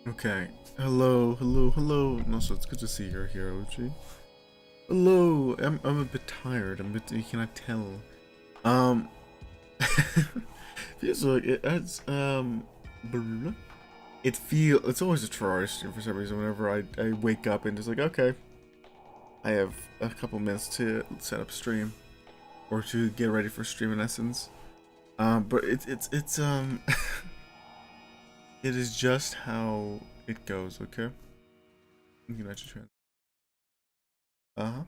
Okay. Hello, hello, hello. No, so it's good to see you here, Oshi. Hello. I'm a bit tired. You cannot tell. Um feels like it's always a Terraria stream for some reason whenever I wake up and just like, okay, I have a couple minutes to set up stream or to get ready for stream in essence. But it's it is just how it goes, okay? You can actually trans. Uh-huh.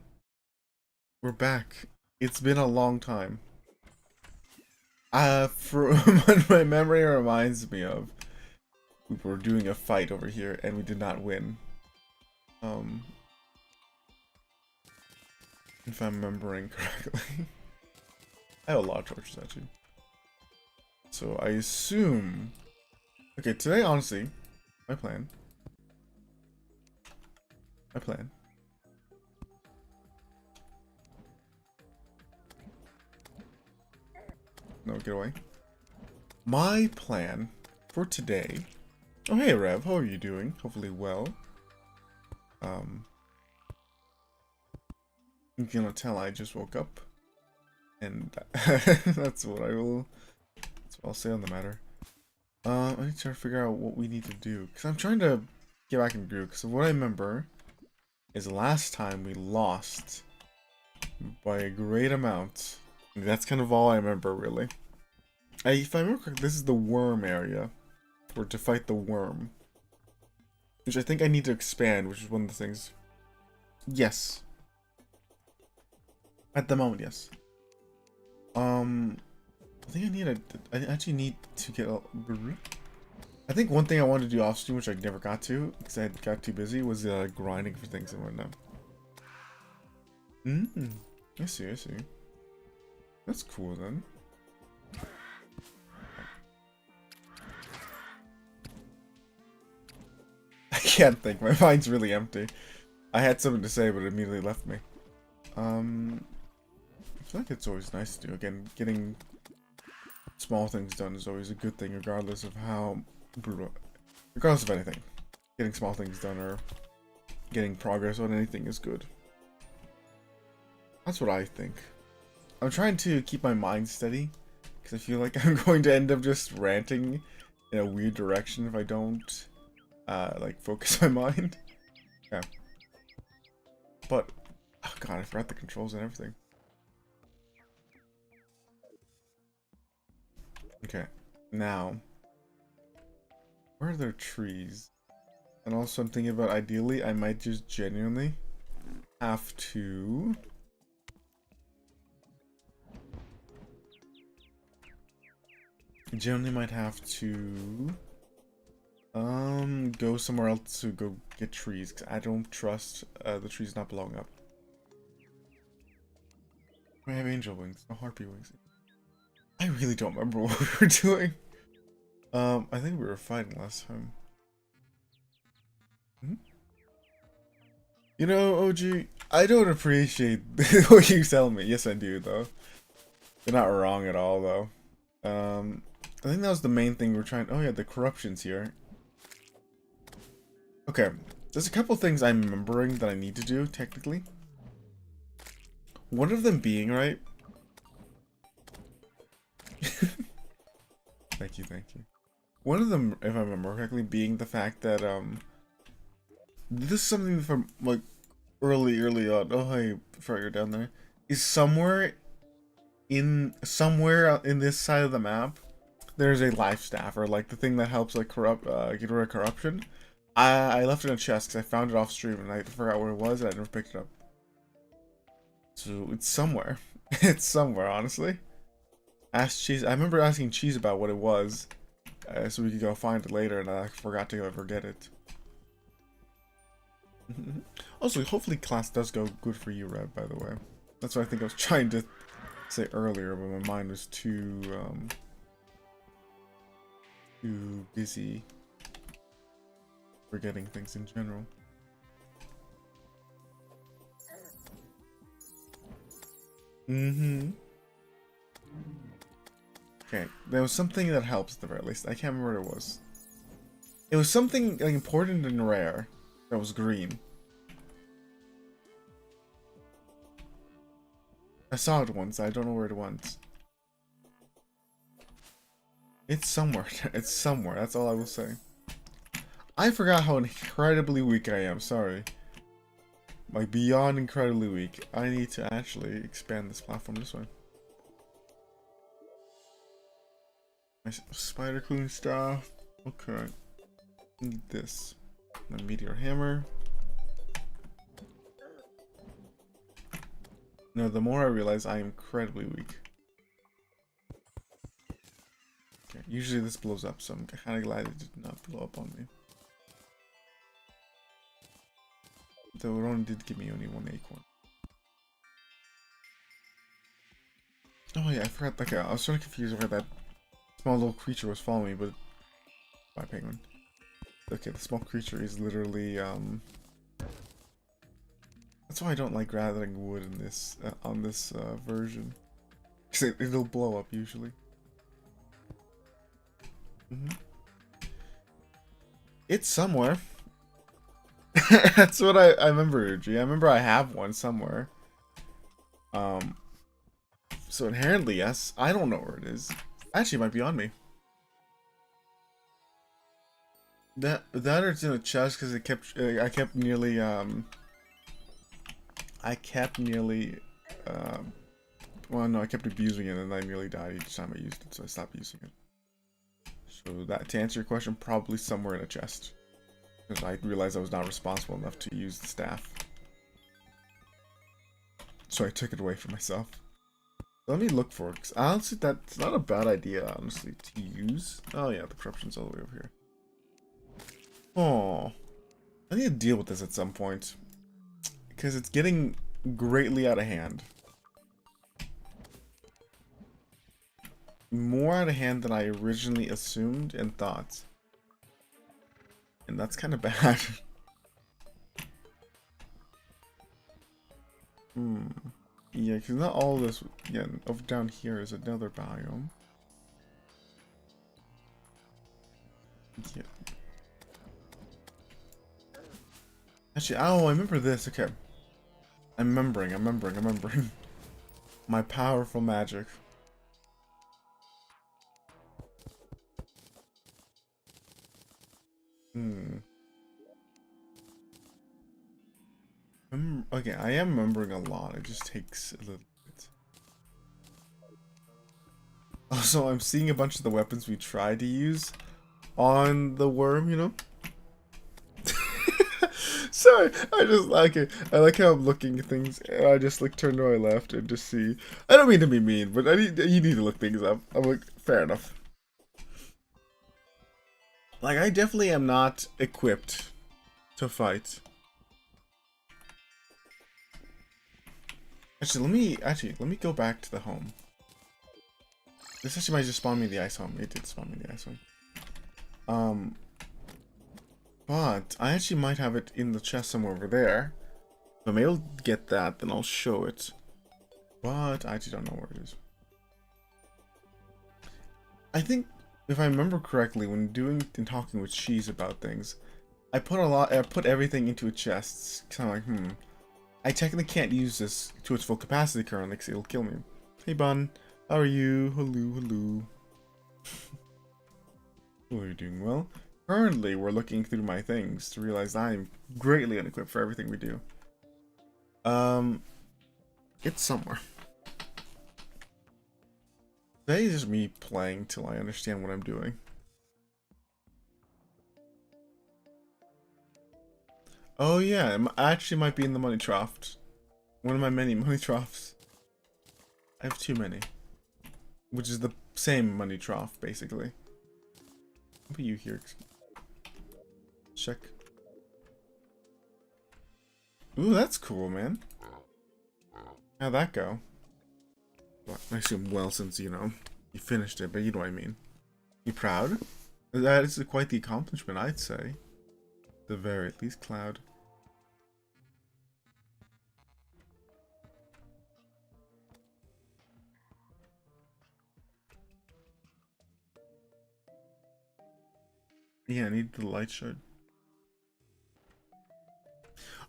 We're back. It's been a long time. From what my memory reminds me of, we were doing a fight over here and we did not win. Um, if I'm remembering correctly. I have a lot of torches actually. So I assume. Okay, today honestly, my plan. My plan. No, get away. My plan for today. Oh hey Rev, how are you doing? Hopefully well. Um, you cannot tell I just woke up, and that's what I will. That's what I'll say on the matter. I need to figure out what we need to do because I'm trying to get back in groove. Because what I remember is last time we lost by a great amount. And that's kind of all I remember really. If I remember correctly, this is the worm area, or to fight the worm, which I think I need to expand, which is one of the things. Yes, at the moment, yes. I think I actually need to get I think one thing I wanted to do off stream, which I never got to, because I got too busy, was grinding for things and whatnot. I see, I see. That's cool then. I can't think, my mind's really empty. I had something to say, but it immediately left me. I feel like it's always nice to do. Again, getting small things done is always a good thing, regardless of how brutal, regardless of anything. Getting small things done or getting progress on anything is good. That's what I think. I'm trying to keep my mind steady because I feel like I'm going to end up just ranting in a weird direction if I don't like focus my mind. Yeah. But oh god, I forgot the controls and everything. Okay. Now, where are there trees? And also I'm thinking about ideally I might just genuinely have to go somewhere else to go get trees because I don't trust the trees not blowing up. I have angel wings, no harpy wings. I really don't remember what we were doing. I think we were fighting last time. Hmm? You know, OG, I don't appreciate what you tell me. Yes, I do, though. You're not wrong at all, though. I think that was the main thing we're trying. Oh yeah, the corruption's here. Okay, there's a couple things I'm remembering that I need to do, technically. One of them being, right? Thank you, thank you. One of them, if I remember correctly, being the fact that, this is something from, like, early on. Oh, hey, Fred, you're down there. Is somewhere in this side of the map, there's a life staff, or, like, the thing that helps, like, get rid of corruption. I left it in a chest because I found it off stream and I forgot where it was and I never picked it up. So it's somewhere. It's somewhere, honestly. Ask Cheese. I remember asking Cheese about what it was, so we could go find it later, and I forgot to ever get it. Also, hopefully class does go good for you, Red, by the way. That's what I think I was trying to say earlier, but my mind was too busy forgetting things in general. Okay, there was something that helps at the very least. I can't remember what it was. It was something like important and rare that was green. I saw it once. I don't know where it went. It's somewhere. It's somewhere. That's all I will say. I forgot how incredibly weak I am. Sorry. Like, beyond incredibly weak. I need to actually expand this platform this way. My spider cleaning stuff. Okay. Need this. The meteor hammer. No, the more I realize I am incredibly weak. Okay, usually this blows up, so I'm kind of glad it did not blow up on me. Though it only did give me only one acorn. Oh yeah, I forgot. Like, I was trying to confuse where that small little creature was following me, but my penguin. Okay, the small creature is literally That's why I don't like gathering wood in this on this version, because it'll blow up usually. It's somewhere. That's what I remember, G. I remember I have one somewhere. So inherently, yes. I don't know where it is. Actually, it might be on me. That or it's in a chest because it kept. I kept nearly. Well, no, I kept abusing it, and I nearly died each time I used it, so I stopped using it. So that, to answer your question, probably somewhere in a chest, because I realized I was not responsible enough to use the staff, so I took it away from myself. Let me look for it, because honestly, that's not a bad idea, honestly, to use. Oh yeah, the corruption's all the way over here. Oh, I need to deal with this at some point, because it's getting greatly out of hand. More out of hand than I originally assumed and thought. And that's kind of bad. Yeah, because not all this, yeah, over down here is another biome. Yeah. Actually, oh, I remember this. Okay. I'm remembering. My powerful magic. Okay, I am remembering a lot. It just takes a little bit. Also, I'm seeing a bunch of the weapons we tried to use on the worm, you know? Sorry, I just like it. I like how I'm looking at things, and I just like turn to my left and just see. I don't mean to be mean, but you need to look things up. I'm like, fair enough. Like, I definitely am not equipped to fight. Actually, let me go back to the home. This actually might just spawn me the ice home. It did spawn me the ice home. But I actually might have it in the chest somewhere over there. So maybe I'll get that, then I'll show it. But I actually don't know where it is. I think, if I remember correctly, when doing and talking with Cheese about things, I put everything into a chest. Cause I'm like, I technically can't use this to its full capacity currently, because it'll kill me. Hey, Bun. How are you? Hello. Oh, you're doing well. Currently, we're looking through my things to realize I'm greatly unequipped for everything we do. It's somewhere. Today is just me playing till I understand what I'm doing. Oh yeah, it actually might be in the money trough. One of my many money troughs. I have too many. Which is the same money trough, basically. What are you here? Check. Ooh, that's cool, man. How'd that go? Well, I assume well, since, you know, you finished it, but you know what I mean. You proud? That is quite the accomplishment, I'd say. The very least, Cloud. Yeah, I need the light shard.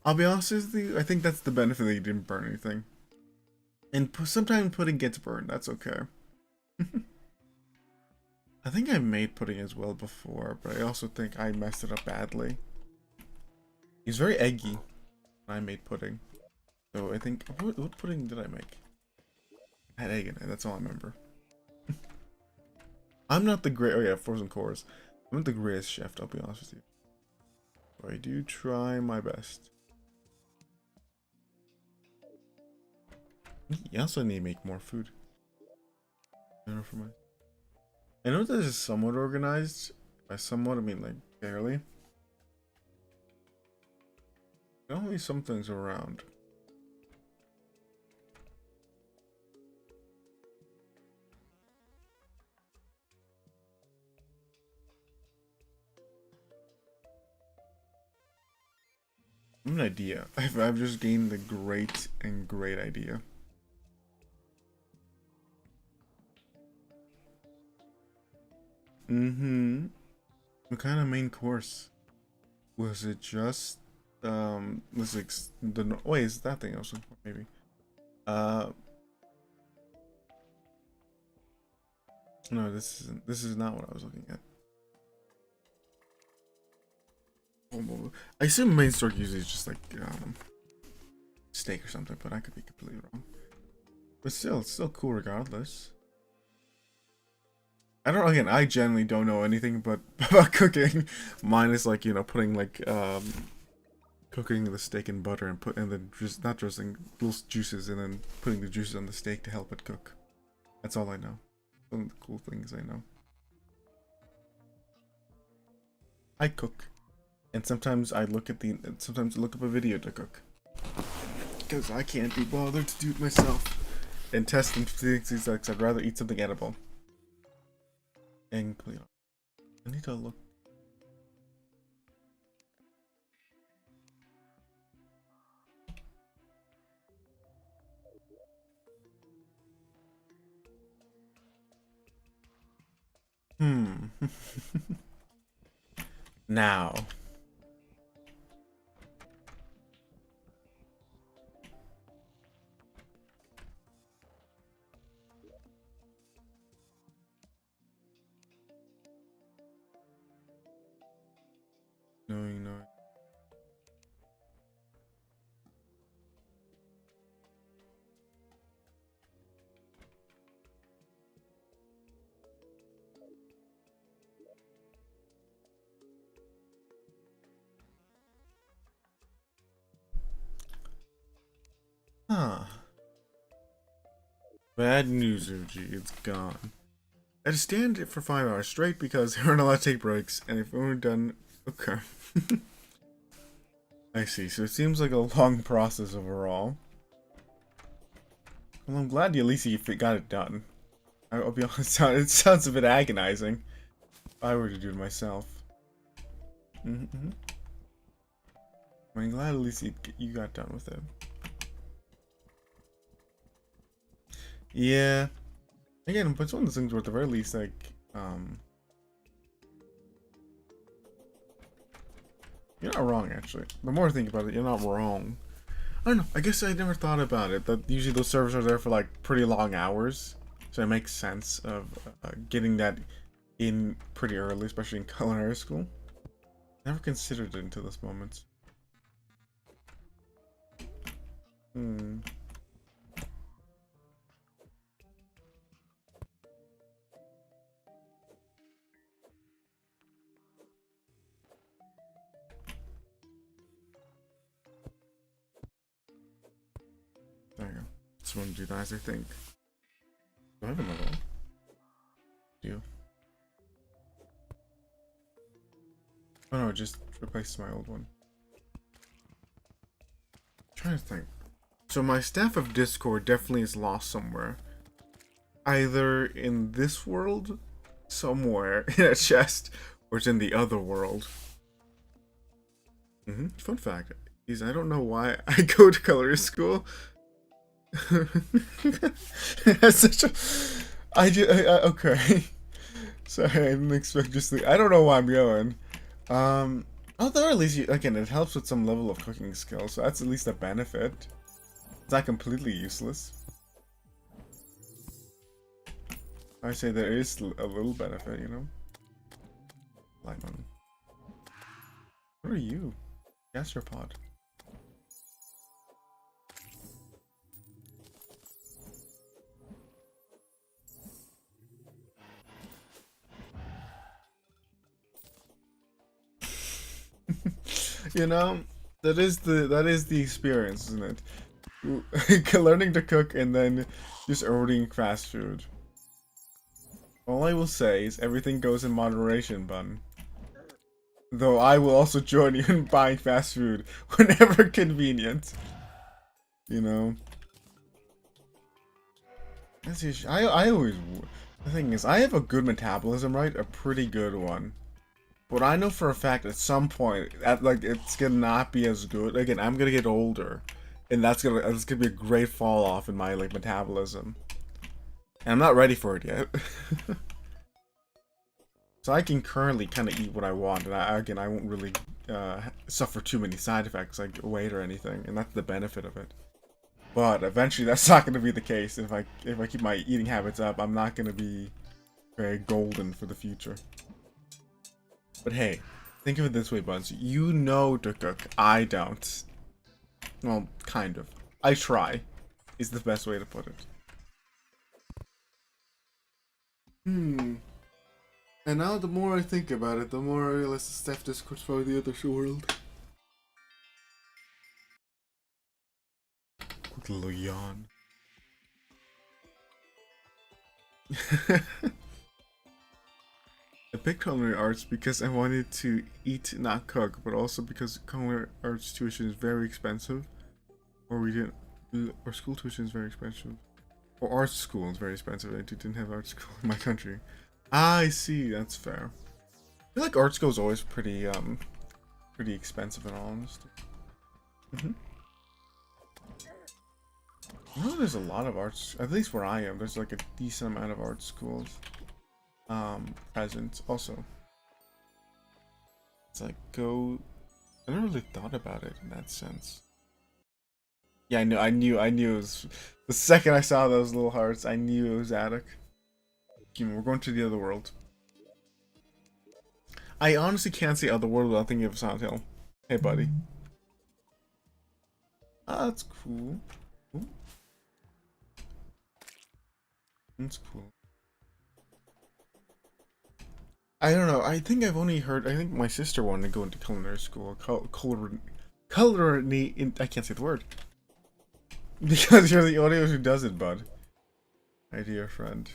I'll be honest with you, I think that's the benefit that you didn't burn anything. And sometimes pudding gets burned, that's okay. I think I made pudding as well before, but I also think I messed it up badly. He's very eggy when I made pudding. So I think, what pudding did I make? I had egg in it, that's all I remember. I'm not the great, oh yeah, frozen cores. I'm not the greatest chef, I'll be honest with you. But I do try my best. You also need to make more food. I know this is somewhat organized. By somewhat, I mean like barely. There are only some things around. I have an idea. I've just gained a great idea. What kind of main course? Was it just was it the wait, is that thing I was looking for maybe? No, this is not what I was looking at. I assume main store usually is just like steak or something, but I could be completely wrong. But still, it's still cool regardless. I don't, again, I generally don't know anything but about cooking. Mine is like, you know, putting like cooking the steak in butter and then just not dressing little juices and then putting the juices on the steak to help it cook. That's all I know. One of the cool things I know. I cook. And sometimes I look at sometimes I look up a video to cook. Because I can't be bothered to do it myself. And test and things like I'd rather eat something edible. And you know, I need to look. Now. No, you know. Huh. Bad news, OG. It's gone. I had to stand it for 5 hours straight because we weren't allowed to take breaks, and if we weren't done, okay. I see. So it seems like a long process overall. Well, I'm glad at least you got it done. I'll be honest, it sounds a bit agonizing if I were to do it myself. I'm glad at least you got done with it. Yeah. Again, but it's one of those things where at the very least, like, you're not wrong, actually. The more I think about it, you're not wrong. I don't know, I guess I never thought about it, that usually those servers are there for, like, pretty long hours. So it makes sense of getting that in pretty early, especially in culinary school. Never considered it until this moment. There you go. This one do nice, I think. Do I have another one? Do. Oh no, just replaced my old one. I'm trying to think. So my staff of Discord definitely is lost somewhere. Either in this world, somewhere in a chest, or it's in the other world. Fun fact is I don't know why I go to culinary school. That's such a okay. Sorry, I didn't expect just the. I don't know why I'm going. At the very least, again, it helps with some level of cooking skill, so that's at least a benefit. It's not completely useless. I say there is a little benefit, you know? Lemon. What are you? Gastropod. You know, that is the experience, isn't it? Learning to cook and then just ordering fast food. All I will say is everything goes in moderation, bun. Though I will also join you in buying fast food whenever convenient. You know. That's the issue. I always. The thing is, I have a good metabolism, right? A pretty good one. But I know for a fact at some point, it's gonna not be as good. Again, I'm gonna get older, and that's gonna be a great fall off in my like metabolism. And I'm not ready for it yet. So I can currently kind of eat what I want, and I won't really suffer too many side effects like weight or anything, and that's the benefit of it. But eventually, that's not going to be the case. If I keep my eating habits up, I'm not going to be very golden for the future. But hey, think of it this way, Buns. You know to cook. I don't. Well, kind of. I try. Is the best way to put it. Hmm. And now the more I think about it, the more I realize the Steph Discord's probably the other world. Quick little yawn. I picked culinary arts because I wanted to eat, not cook, but also because culinary arts tuition is very expensive. Or school tuition is very expensive. Or art school is very expensive. I didn't have art school in my country. I see, that's fair. I feel like art school is always pretty expensive in all honesty. I know there's a lot of arts, at least where I am, there's like a decent amount of art schools present. Also, it's like I never really thought about it in that sense. Yeah, I knew it was, the second I saw those little hearts, I knew it was Attic. We're going to the other world. I honestly can't say other world without thinking of Silent Hill. Hey, buddy. Ah, that's cool. Ooh. That's cool. I don't know. I think I've only heard. I think my sister wanted to go into culinary school. Culinary. I can't say the word. Because you're the audio who does it, bud. My dear friend.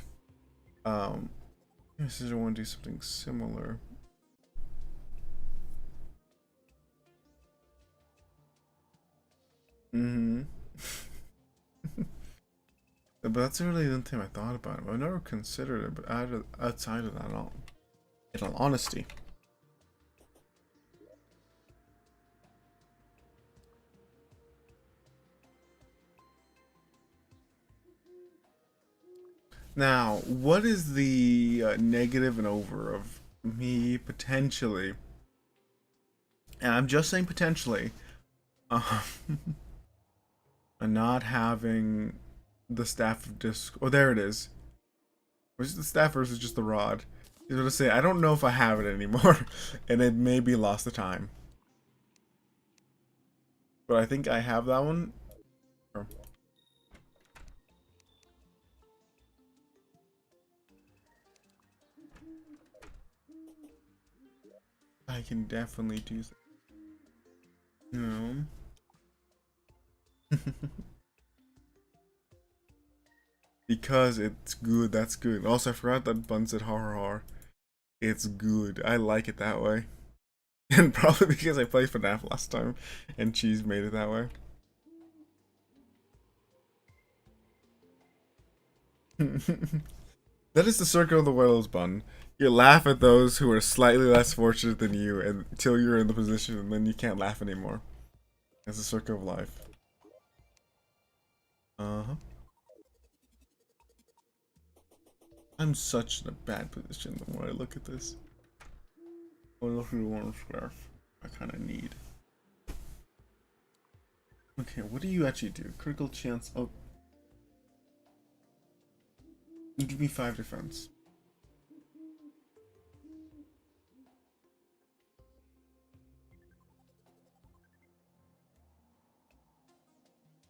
My sister wanted to do something similar. Mm-hmm. But that's really the thing I thought about it. I've never considered it, but outside of that, all, in all honesty. Now, what is the negative and over of me potentially, and I'm just saying potentially, uh, not having the staff of disc? Oh, there it is. Was it the staff or is it just the rod? I was gonna say I don't know if I have it anymore, and it may be lost to time. But I think I have that one. I can definitely do that. No. Because it's good, that's good. Also, I forgot that Bun said har har. It's good. I like it that way. And probably because I played FNAF last time and Cheese made it that way. That is the circle of the world, Bun. You laugh at those who are slightly less fortunate than you until you're in the position and then you can't laugh anymore. It's a circle of life. Uh-huh. I'm such in a bad position the more I look at this. Oh, look at the one scarf. I kind of need. Okay, what do you actually do? Critical chance. Oh, you give me 5 defense.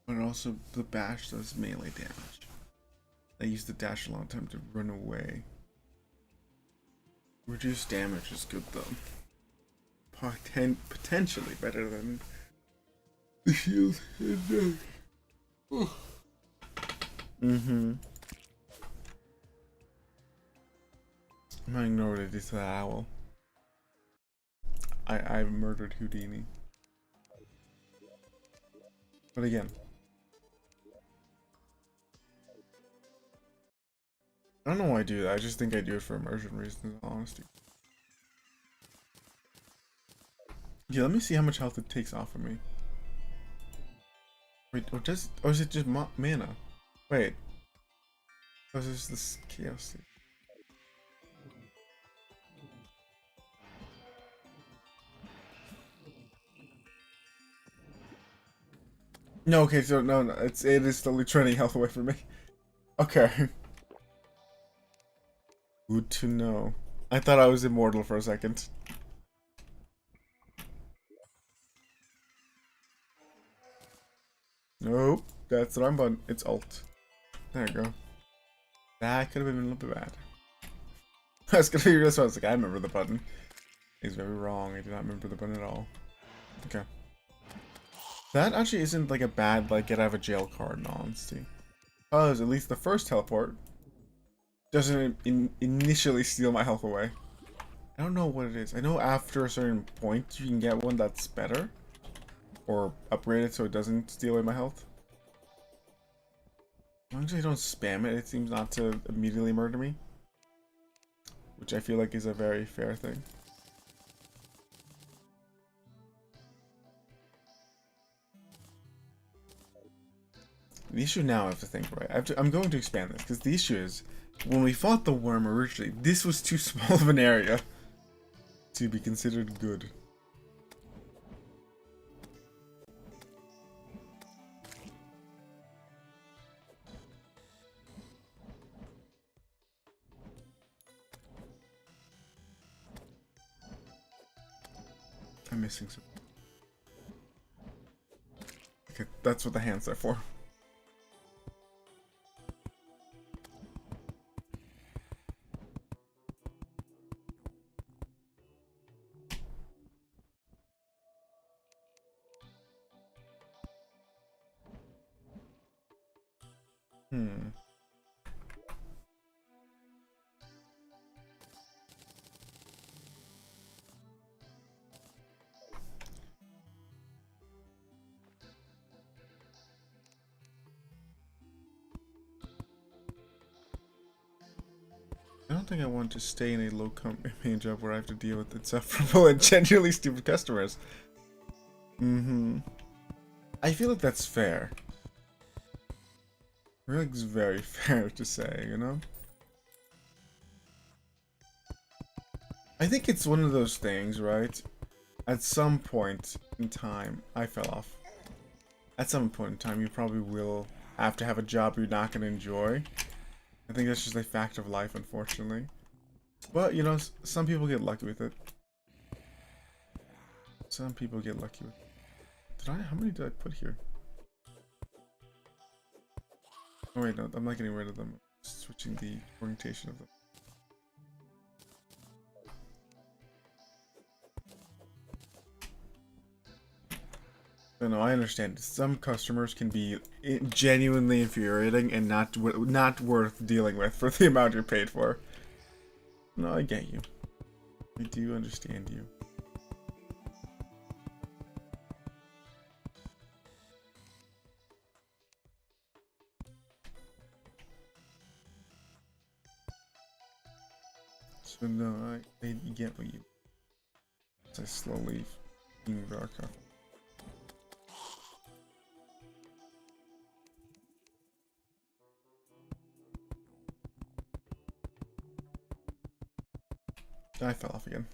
But also, the bash does melee damage. I used the dash a long time to run away. Reduced damage is good though. Potentially better than the shield. Mm-hmm. I'm gonna ignore what it is to that owl. I've murdered Houdini. But again, I don't know why I do that. I just think I do it for immersion reasons, honesty. Yeah, let me see how much health it takes off of me. Wait, or is it just mana? Wait. Or is this chaos? No, okay, so no, it is slowly trending health away from me. Okay. Good to know. I thought I was immortal for a second. Nope, that's the wrong button. It's alt. There you go. That could have been a little bit bad. I was gonna figure this out. I was like, I remember the button. He's very wrong. I do not remember the button at all. Okay. That actually isn't like a bad like get out of a jail card in all honesty. Because at least the first teleport doesn't initially steal my health away. I don't know what it is. I know after a certain point you can get one that's better. Or upgrade it so it doesn't steal away my health. As long as I don't spam it, it seems not to immediately murder me. Which I feel like is a very fair thing. The issue now I have to think, right? I'm going to expand this, because the issue is, when we fought the worm originally, this was too small of an area to be considered good. I'm missing some. Okay, that's what the hands are for. Hmm. I don't think I want to stay in a low company job where I have to deal with insufferable and genuinely stupid customers. Mm-hmm. I feel like that's fair. I feel like it's very fair to say, you know? I think it's one of those things, right? At some point in time, I fell off. At some point in time, you probably will have to have a job you're not going to enjoy. I think that's just a fact of life, unfortunately. But, you know, some people get lucky with it. Some people get lucky with it. How many did I put here? Oh wait, no, I'm not getting rid of them. Switching the orientation of them. No, I understand. Some customers can be genuinely infuriating and not worth dealing with for the amount you're paid for. No, I get you. I do understand you. So no, I get what you. I slowly being dark off. I fell off again.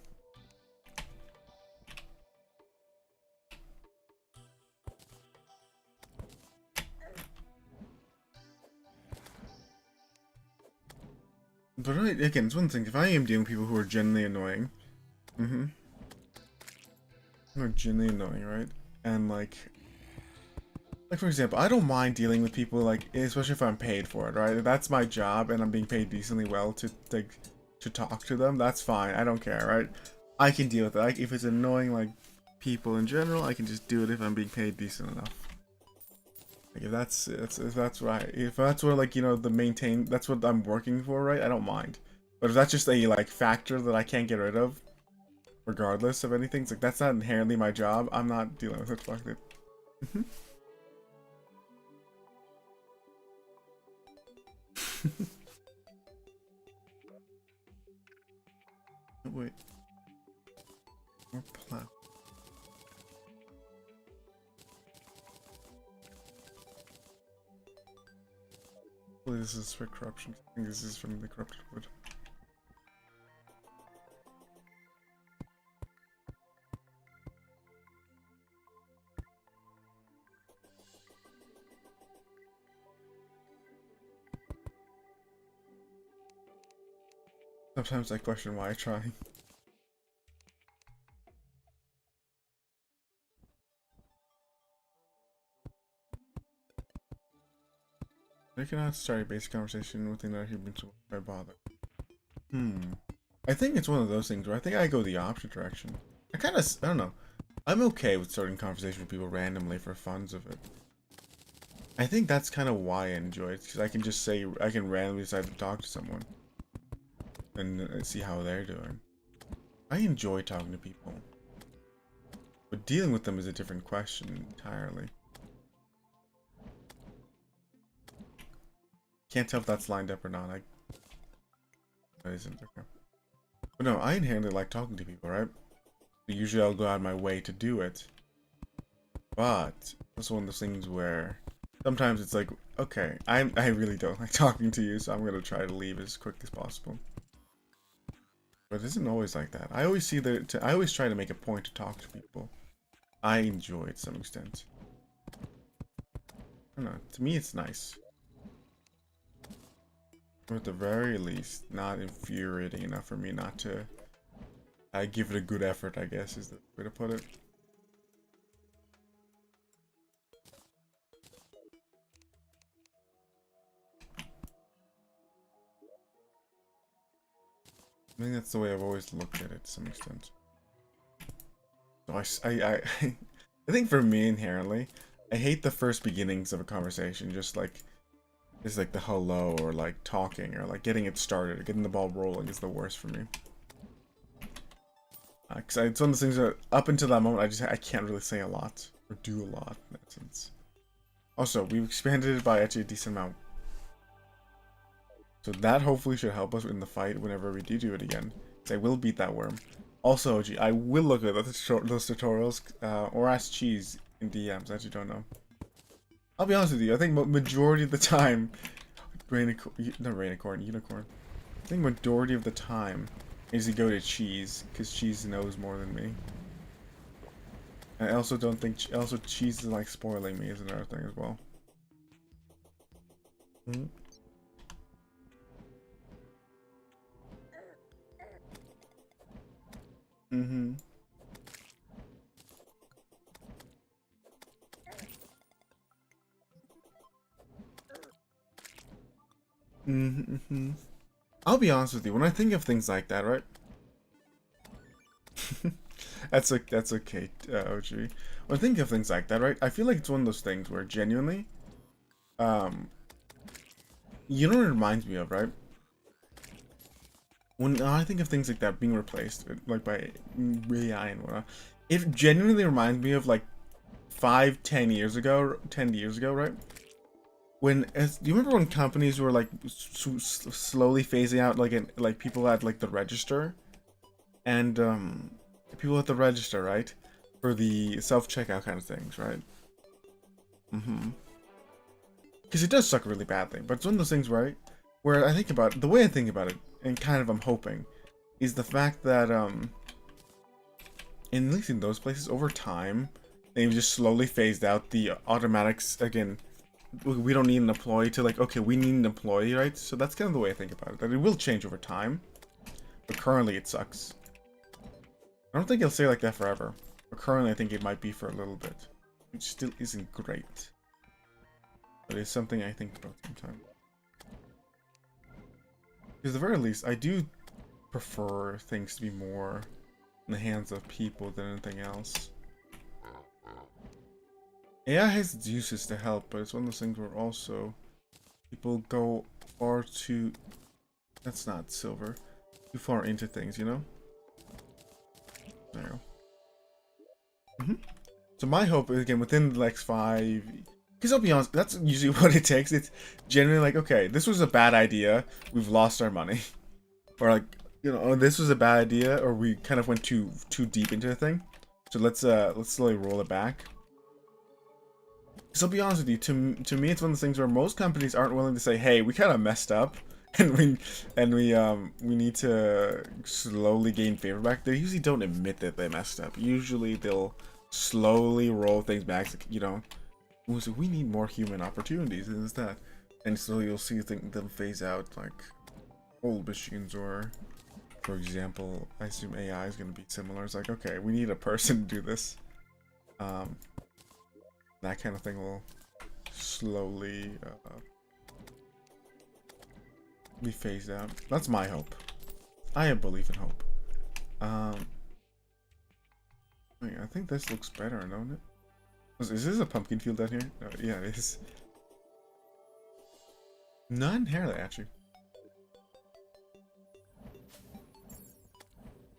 But again, it's one thing. If I am dealing with people who are genuinely annoying, who are genuinely annoying, right? And like for example, I don't mind dealing with people like, especially if I'm paid for it, right? If that's my job and I'm being paid decently well to talk to them, that's fine. I don't care, right? I can deal with it. Like if it's annoying like people in general, I can just do it if I'm being paid decent enough. Like if that's right, if that's what like the maintain, that's what I'm working for, right? I don't mind. But if that's just a like factor that I can't get rid of, regardless of anything, it's like that's not inherently my job. I'm not dealing with it. Fuck it. Wait. More plat. Hopefully this is for corruption. I think this is from the corrupted wood. Sometimes I question why I try. I cannot start a basic conversation with another human, so why bother? I think it's one of those things where I think I go the opposite direction. I don't know. I'm okay with starting conversation with people randomly for funs of it. I think that's kind of why I enjoy it, because I can just say, I can randomly decide to talk to someone. And see how they're doing. I enjoy talking to people. But dealing with them is a different question entirely. Can't tell if that's lined up or not. That isn't, okay. But no, I inherently like talking to people, right? Usually I'll go out of my way to do it. But it's one of those things where sometimes it's like, okay, I really don't like talking to you, so I'm gonna try to leave as quick as possible. But it isn't always like that. I always I always try to make a point to talk to people. I enjoy it to some extent. I don't know. To me, it's nice. Or at the very least, not infuriating enough for me not to. I give it a good effort, I guess, is the way to put it. I think that's the way I've always looked at it to some extent. So I think for me inherently, I hate the first beginnings of a conversation, just like the hello or like talking or like getting it started or getting the ball rolling is the worst for me. Cause it's one of those things that up until that moment I can't really say a lot or do a lot in that sense. Also, we've expanded it by actually a decent amount. So that hopefully should help us in the fight whenever we do it again. Because I will beat that worm. Also, Oji, I will look at those tutorials or ask Cheese in DMs. I actually don't know. I'll be honest with you. I think majority of the time, unicorn. I think majority of the time is to go to Cheese because Cheese knows more than me. And I also don't think Cheese is like spoiling me is another thing as well. I'll be honest with you. When I think of things like that, right? that's okay, OG. When I think of things like that, right? I feel like it's one of those things where genuinely, you know what it reminds me of, right? When I think of things like that being replaced, like by AI and whatnot, it genuinely reminds me of like 10 years ago, right? Do you remember when companies were like slowly phasing out like people at like the register, and people at the register, right, for the self-checkout kind of things, right? Because it does suck really badly, but it's one of those things, right, where I think about the way I think about it, and kind of I'm hoping, is the fact that at least in those places over time, they've just slowly phased out the automatics again. we don't need an employee to like, okay, we need an employee, right? So that's kind of the way I think about it. That it will change over time, but currently it sucks. I don't think it'll stay like that forever, but currently I think it might be for a little bit, which still isn't great. But it's something I think about sometimes. Because at the very least, I do prefer things to be more in the hands of people than anything else. AI has its uses to help, but it's one of those things where also people go far too... That's not silver. Too far into things, you know? There you go. So my hope is, again, within the next 5... Because I'll be honest, that's usually what it takes. It's generally like, okay, this was a bad idea. We've lost our money. Or like, you know, oh, this was a bad idea, or we kind of went too deep into the thing. So let's slowly roll it back. So I'll be honest with you, to me it's one of those things where most companies aren't willing to say, hey, we kind of messed up and we need to slowly gain favor back. They usually don't admit that they messed up. Usually they'll slowly roll things back, you know. So we need more human opportunities, and it's that. And so you'll see them phase out like old machines, or for example, I assume AI is going to be similar. It's like, okay, we need a person to do this. That kind of thing will slowly be phased out. That's my hope. I have belief in hope. Wait, I think this looks better, don't it? Is this a pumpkin field down here? No, yeah, it is. Not entirely, actually.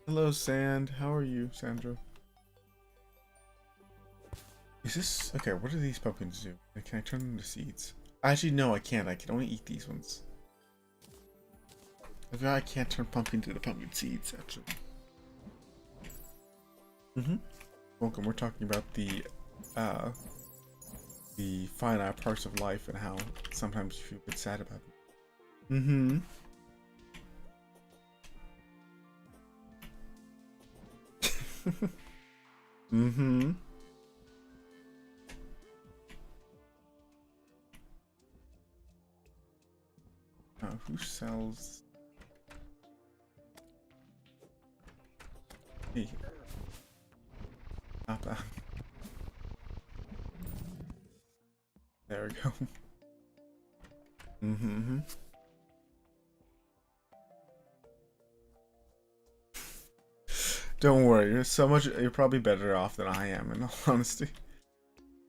Hello, Sand. How are you, Sandra? Is this... Okay, what do these pumpkins do? Can I turn them into seeds? Actually, no, I can't. I can only eat these ones. I can't turn pumpkins into pumpkin seeds, actually. Welcome, we're talking about the finite parts of life and how sometimes you feel a bit sad about them. Who sells? Hey. Not that. There we go. Don't worry, you're probably better off than I am, in all honesty.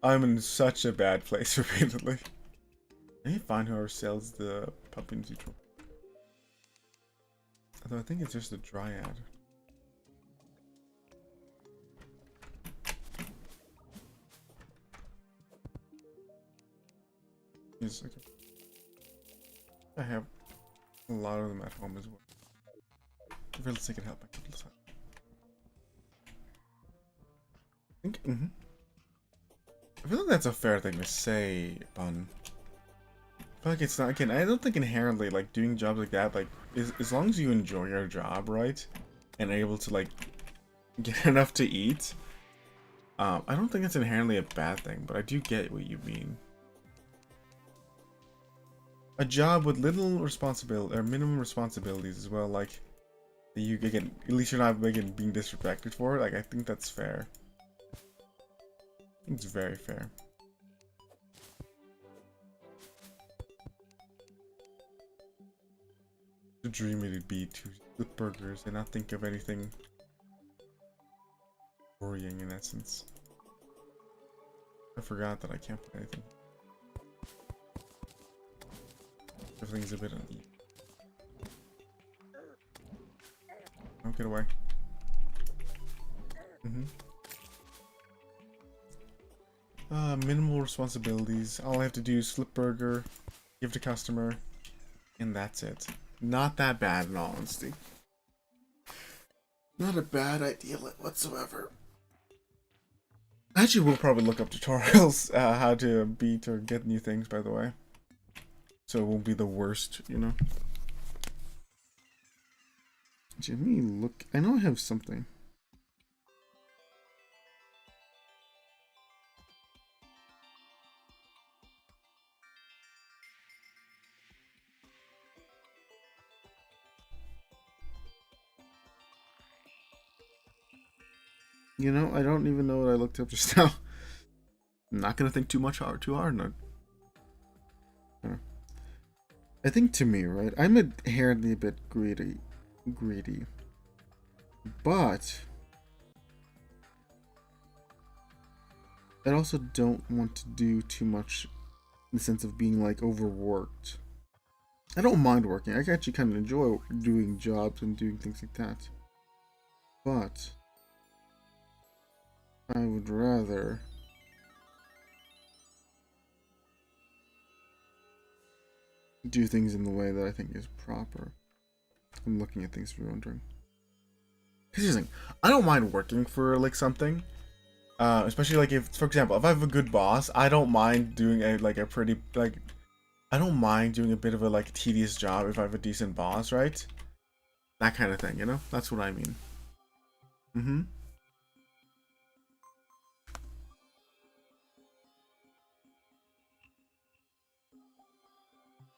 I'm in such a bad place repeatedly. I need to find whoever sells the pumpkins. Although I think it's just a dryad. I have a lot of them at home as well. Realistic can help. I feel like that's a fair thing to say, Bun. I feel like it's not, again, I don't think inherently, like, doing jobs like that, like, as long as you enjoy your job, right? And able to, like, get enough to eat, I don't think it's inherently a bad thing, but I do get what you mean. A job with little responsibility, or minimum responsibilities as well, like, you, again, at least you're not, again, being disrespected for it, like, I think that's fair. It's very fair. The dream it'd be to flip burgers and not think of anything worrying in essence. I forgot that I can't put anything. Everything's a bit uneven. Don't get away. Minimal responsibilities. All I have to do is flip burger, give to customer, and that's it. Not that bad in all honesty. Not a bad idea whatsoever. Actually, we'll probably look up tutorials how to beat or get new things, by the way. So it won't be the worst, you know. Actually, let me look. I know I have something. You know, I don't even know what I looked up just now. I'm not gonna think too hard. No. I think to me, right? I'm inherently a bit greedy, but I also don't want to do too much in the sense of being like overworked. I don't mind working. I actually kind of enjoy doing jobs and doing things like that. But I would rather do things in the way that I think is proper. I'm looking at things for wondering. Here's the thing. I don't mind working for like something. Especially like if, for example, if I have a good boss, I don't mind doing a pretty I don't mind doing a bit of a like tedious job if I have a decent boss, right? That kind of thing, you know? That's what I mean. Mm-hmm.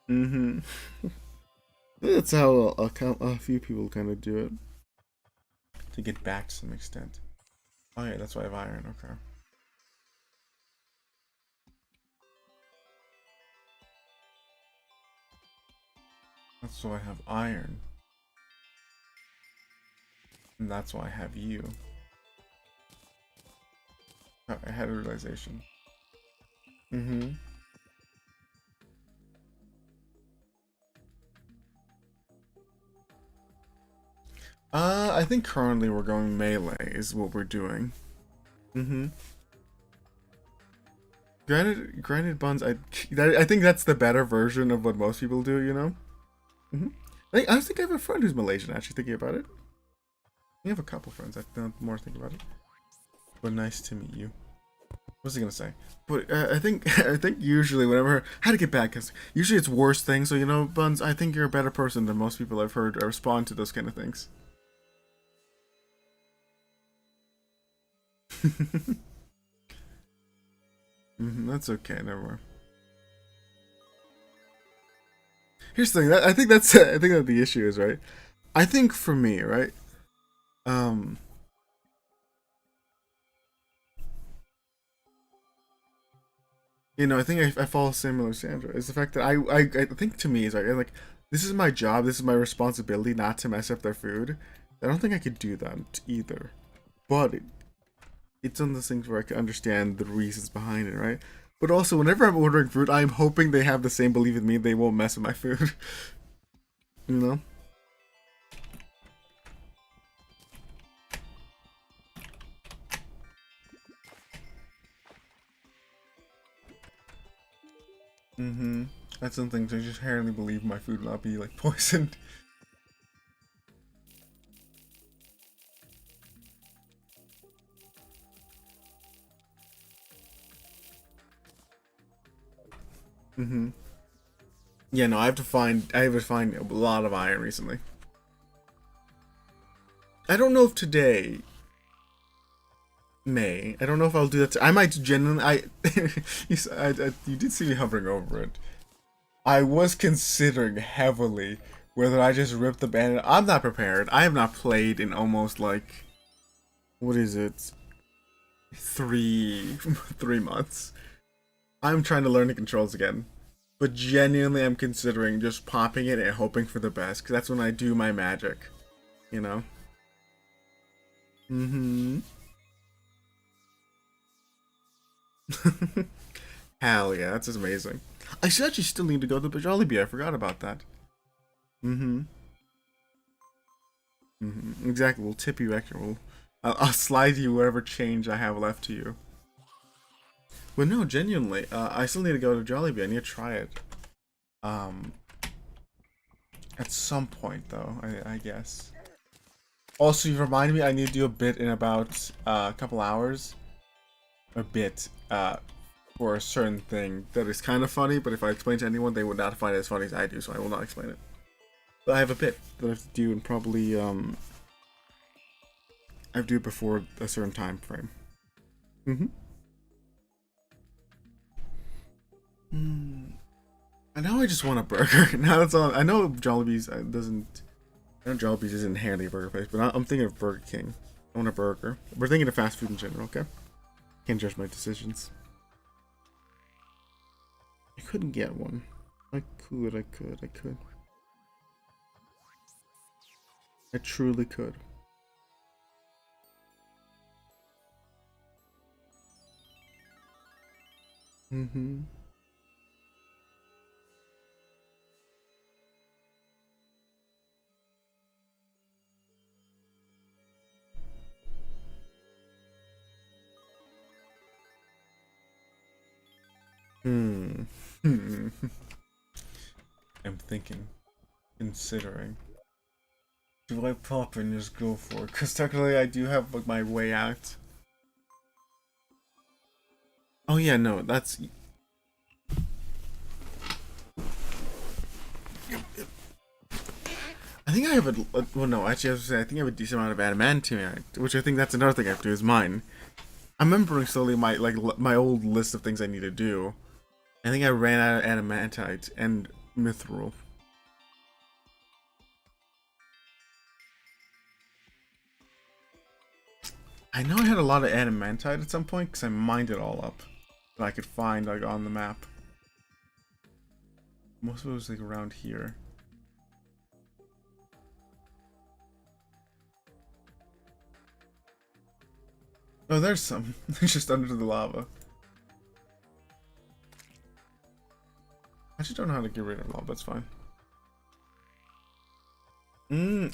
Mm-hmm. That's how a few people kind of do it. To get back to some extent. Oh yeah, that's why I have iron, okay. That's why I have iron. And that's why I have you. Oh, I had a realization. Mm-hmm. I think currently we're going melee is what we're doing. Mm-hmm. Granted buns, I think that's the better version of what most people do, you know? Mm-hmm. I think I have a friend who's Malaysian, actually, thinking about it. We have a couple friends, I don't more think about it. But nice to meet you. What was I gonna say? But I think usually whenever how to get back, because usually it's worse things. So you know, Buns, I think you're a better person than most people I've heard respond to those kind of things. That's okay. Never mind. Here's the thing. I think that's I think that the issue is right. I think for me, right. Um. You know, I think I follow similar Sandra. Is the fact that I think to me is like this is my job. This is my responsibility not to mess up their food. I don't think I could do that either. But it's one of those things where I can understand the reasons behind it, right? But also, whenever I'm ordering food, I'm hoping they have the same belief in me. They won't mess with my food. You know? Mm-hmm. That's something to just inherently believe my food will not be like poisoned. Mm-hmm. Yeah, no, I have to find a lot of iron recently. I don't know if today May. I don't know if I'll do that. I might genuinely. You did see me hovering over it. I was considering heavily whether I just rip the bandit. I'm not prepared. I have not played in almost like what is it? 3 months. I'm trying to learn the controls again. But genuinely I'm considering just popping it and hoping for the best, because that's when I do my magic. You know? Mm-hmm. Hell yeah, that's amazing. I should actually still need to go to the Jollibee. I forgot about that. Mm-hmm. Exactly. We'll tip you extra. I'll slide you whatever change I have left to you. But no, genuinely, I still need to go to Jollibee. I need to try it. Um, at some point though, I guess. Also, you reminded me I need to do a bit in about a couple hours. A bit, for a certain thing that is kind of funny, but if I explain to anyone, they would not find it as funny as I do, so I will not explain it. But I have a bit that I have to do, and probably, I have to do it before a certain time frame. Mm-hmm. And now I just want a burger. Now that's all. I know Jollibee's doesn't. I know Jollibee's isn't inherently a burger place, but I'm thinking of Burger King. I want a burger. We're thinking of fast food in general, okay? Can't judge my decisions. I couldn't get one. I could. I truly could. Mm-hmm. Hmm. I'm thinking. Considering. Do I pop and just go for it? Because technically I do have like my way out. Oh yeah, no, that's... I think I have a... Well, no, actually I was gonna say, I think I have a decent amount of adamantium, which I think that's another thing I have to do is mine. I'm remembering slowly my, my old list of things I need to do. I think I ran out of adamantite and mithril. I know I had a lot of adamantite at some point because I mined it all up that I could find like on the map. Most of it was like around here. Oh, there's some. It's just under the lava. I just don't know how to get rid of lava. That's fine.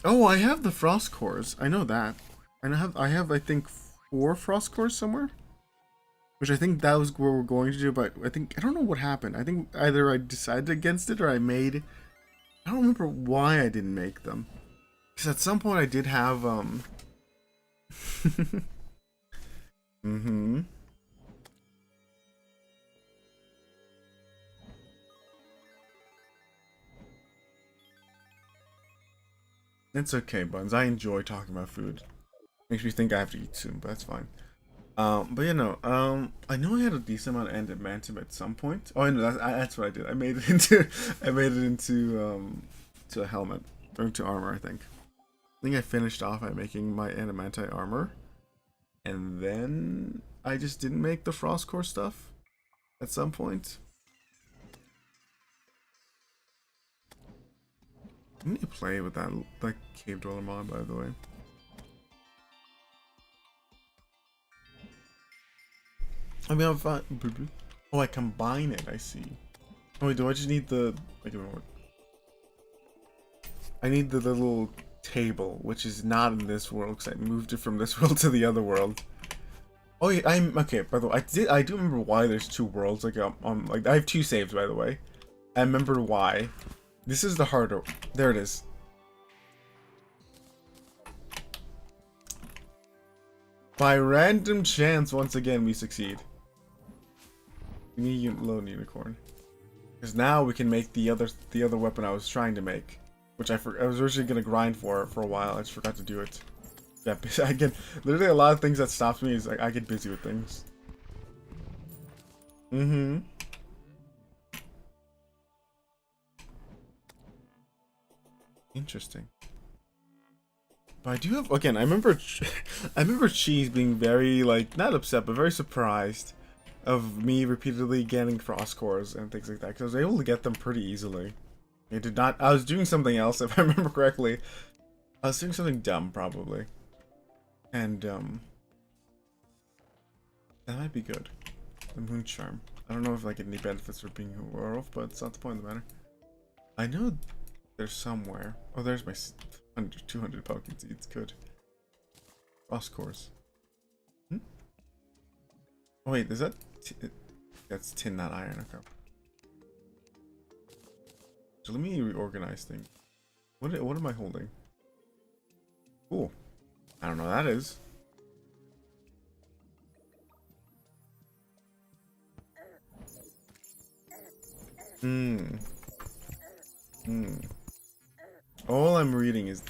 Oh, I have the frost cores. I know that. I have I think 4 frost cores somewhere. Which I think that was what we're going to do, but I don't know what happened. I think either I decided against it or I don't remember why I didn't make them. Because at some point I did have, mm-hmm. It's okay, Buns. I enjoy talking about food. Makes me think I have to eat soon, but that's fine. But you know, I know I had a decent amount of adamantium at some point. Oh, no, that's what I did. I made it into, to a helmet or into armor. I think I finished off by making my adamantite armor, and then I just didn't make the frost core stuff at some point. I need to play with that like cave dweller mod, by the way. I mean, I'm fine. Oh, I combine it. I see. Oh wait, do I just need the? Wait a minute. I need the little table, which is not in this world because I moved it from this world to the other world. Oh yeah, I'm okay. By the way, I do remember why there's 2 worlds. Like like I have 2 saves, by the way. I remember why. This is the harder. There it is. By random chance, once again, we succeed. We need a lone unicorn. Because now we can make the other weapon I was trying to make. Which I was originally going to grind for a while. I just forgot to do it. Yeah, I get literally a lot of things that stops me is like I get busy with things. Mm-hmm. Interesting. But I do have, again, I remember Cheese being very, like, not upset, but very surprised of me repeatedly getting frost cores and things like that, because I was able to get them pretty easily. I did not, I was doing something else, if I remember correctly. I was doing something dumb, probably. And, that might be good. The Moon Charm. I don't know if I get any benefits for being aware of, but it's not the point of the matter. I know there's somewhere. Oh, there's my 200 pumpkin seeds. Good. Frost cores. Hmm? Oh, wait, is that... That's tin, not iron. Okay. So let me reorganize things. What am I holding? Cool. I don't know what that is. All I'm reading is...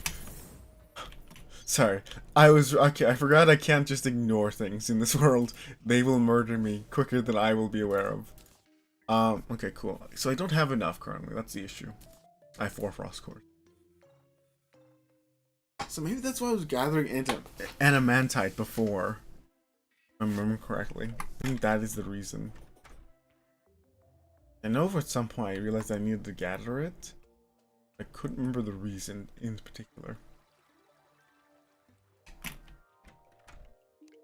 Sorry. Okay, I forgot I can't just ignore things in this world. They will murder me quicker than I will be aware of. Okay, cool. So I don't have enough currently. That's the issue. I have 4 frost cores. So maybe that's why I was gathering adamantite before. If I remember correctly. I think that is the reason. I know at some point I realized I needed to gather it. I couldn't remember the reason in particular.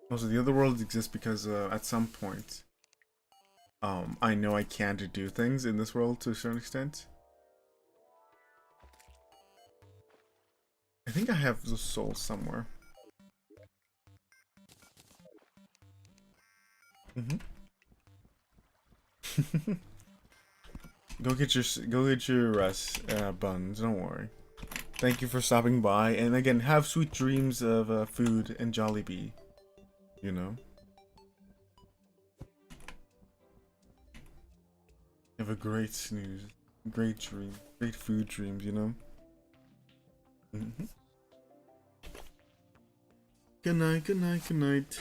Also, the other worlds exist because at some point, I know I can't do things in this world to a certain extent. I think I have the soul somewhere. Go get your buns. Don't worry. Thank you for stopping by, and again, have sweet dreams of food and Jollibee. You know. Have a great snooze, great dream, great food dreams. You know. Good night. Good night. Good night.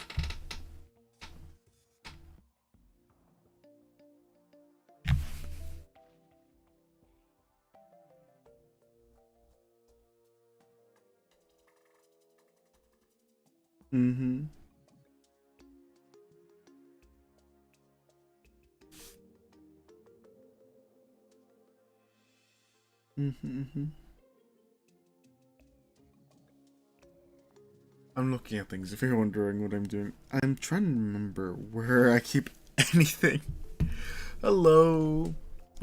I'm looking at things, if you're wondering what I'm doing. I'm trying to remember where I keep anything. Hello.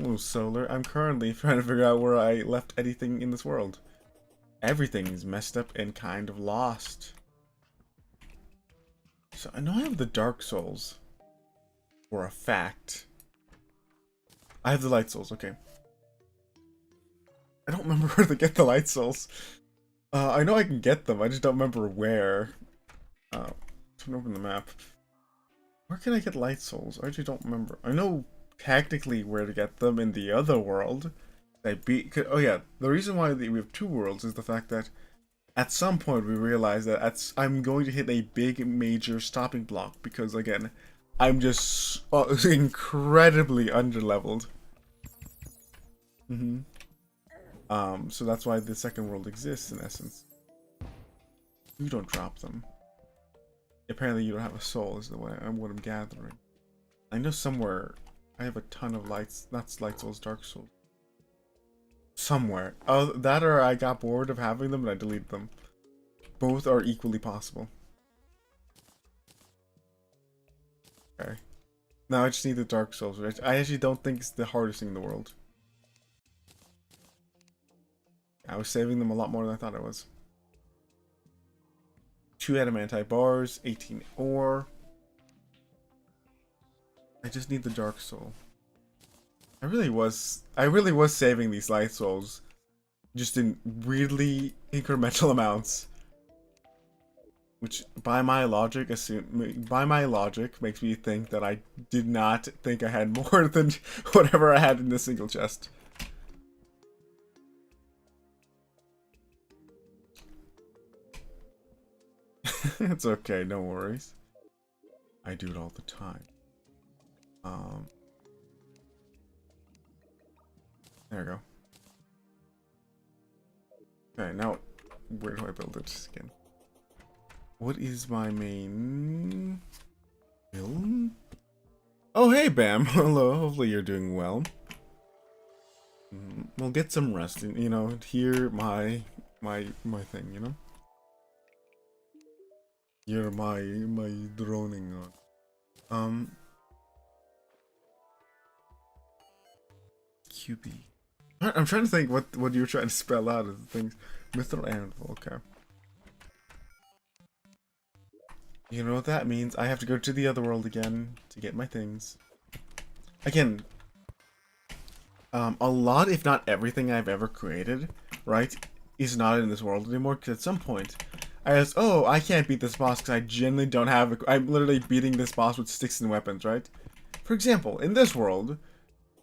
Oh, Solar. I'm currently trying to figure out where I left anything in this world. Everything is messed up and kind of lost. So I know I have the Dark Souls. For a fact. I have the Light Souls, okay. I don't remember where to get the Light Souls. I know I can get them, I just don't remember where. Turn open the map. Where can I get Light Souls? I actually don't remember. I know technically where to get them in the other world. Oh yeah, the reason why we have two worlds is the fact that at some point we realized that I'm going to hit a big major stopping block because again, I'm just incredibly underleveled. So that's why the second world exists in essence. You don't drop them. Apparently you don't have a soul is what I'm gathering. I know somewhere I have a ton of lights, not Light Souls, Dark Souls. Somewhere. Oh, that or I got bored of having them and I deleted them. Both are equally possible. Okay. Now I just need the Dark Souls, which I actually don't think it's the hardest thing in the world. I was saving them a lot more than I thought I was. 2 adamantite bars, 18 ore. I just need the Dark Soul. I really was saving these Light Souls just in weirdly incremental amounts. Which by my logic makes me think that I did not think I had more than whatever I had in this single chest. It's okay, no worries. I do it all the time. There we go. Okay, now where do I build it again? What is my main build? Oh hey Bam, hello. Hopefully you're doing well. Well, get some rest, and you know, hear my thing, you know. Hear my droning on. QB. I'm trying to think what you're trying to spell out of the things. Mithril Anvil, okay. You know what that means? I have to go to the other world again to get my things. Again, a lot, if not everything I've ever created, right, is not in this world anymore. Because at some point, I was, oh, I can't beat this boss because I genuinely don't have. I'm literally beating this boss with sticks and weapons, right? For example, in this world,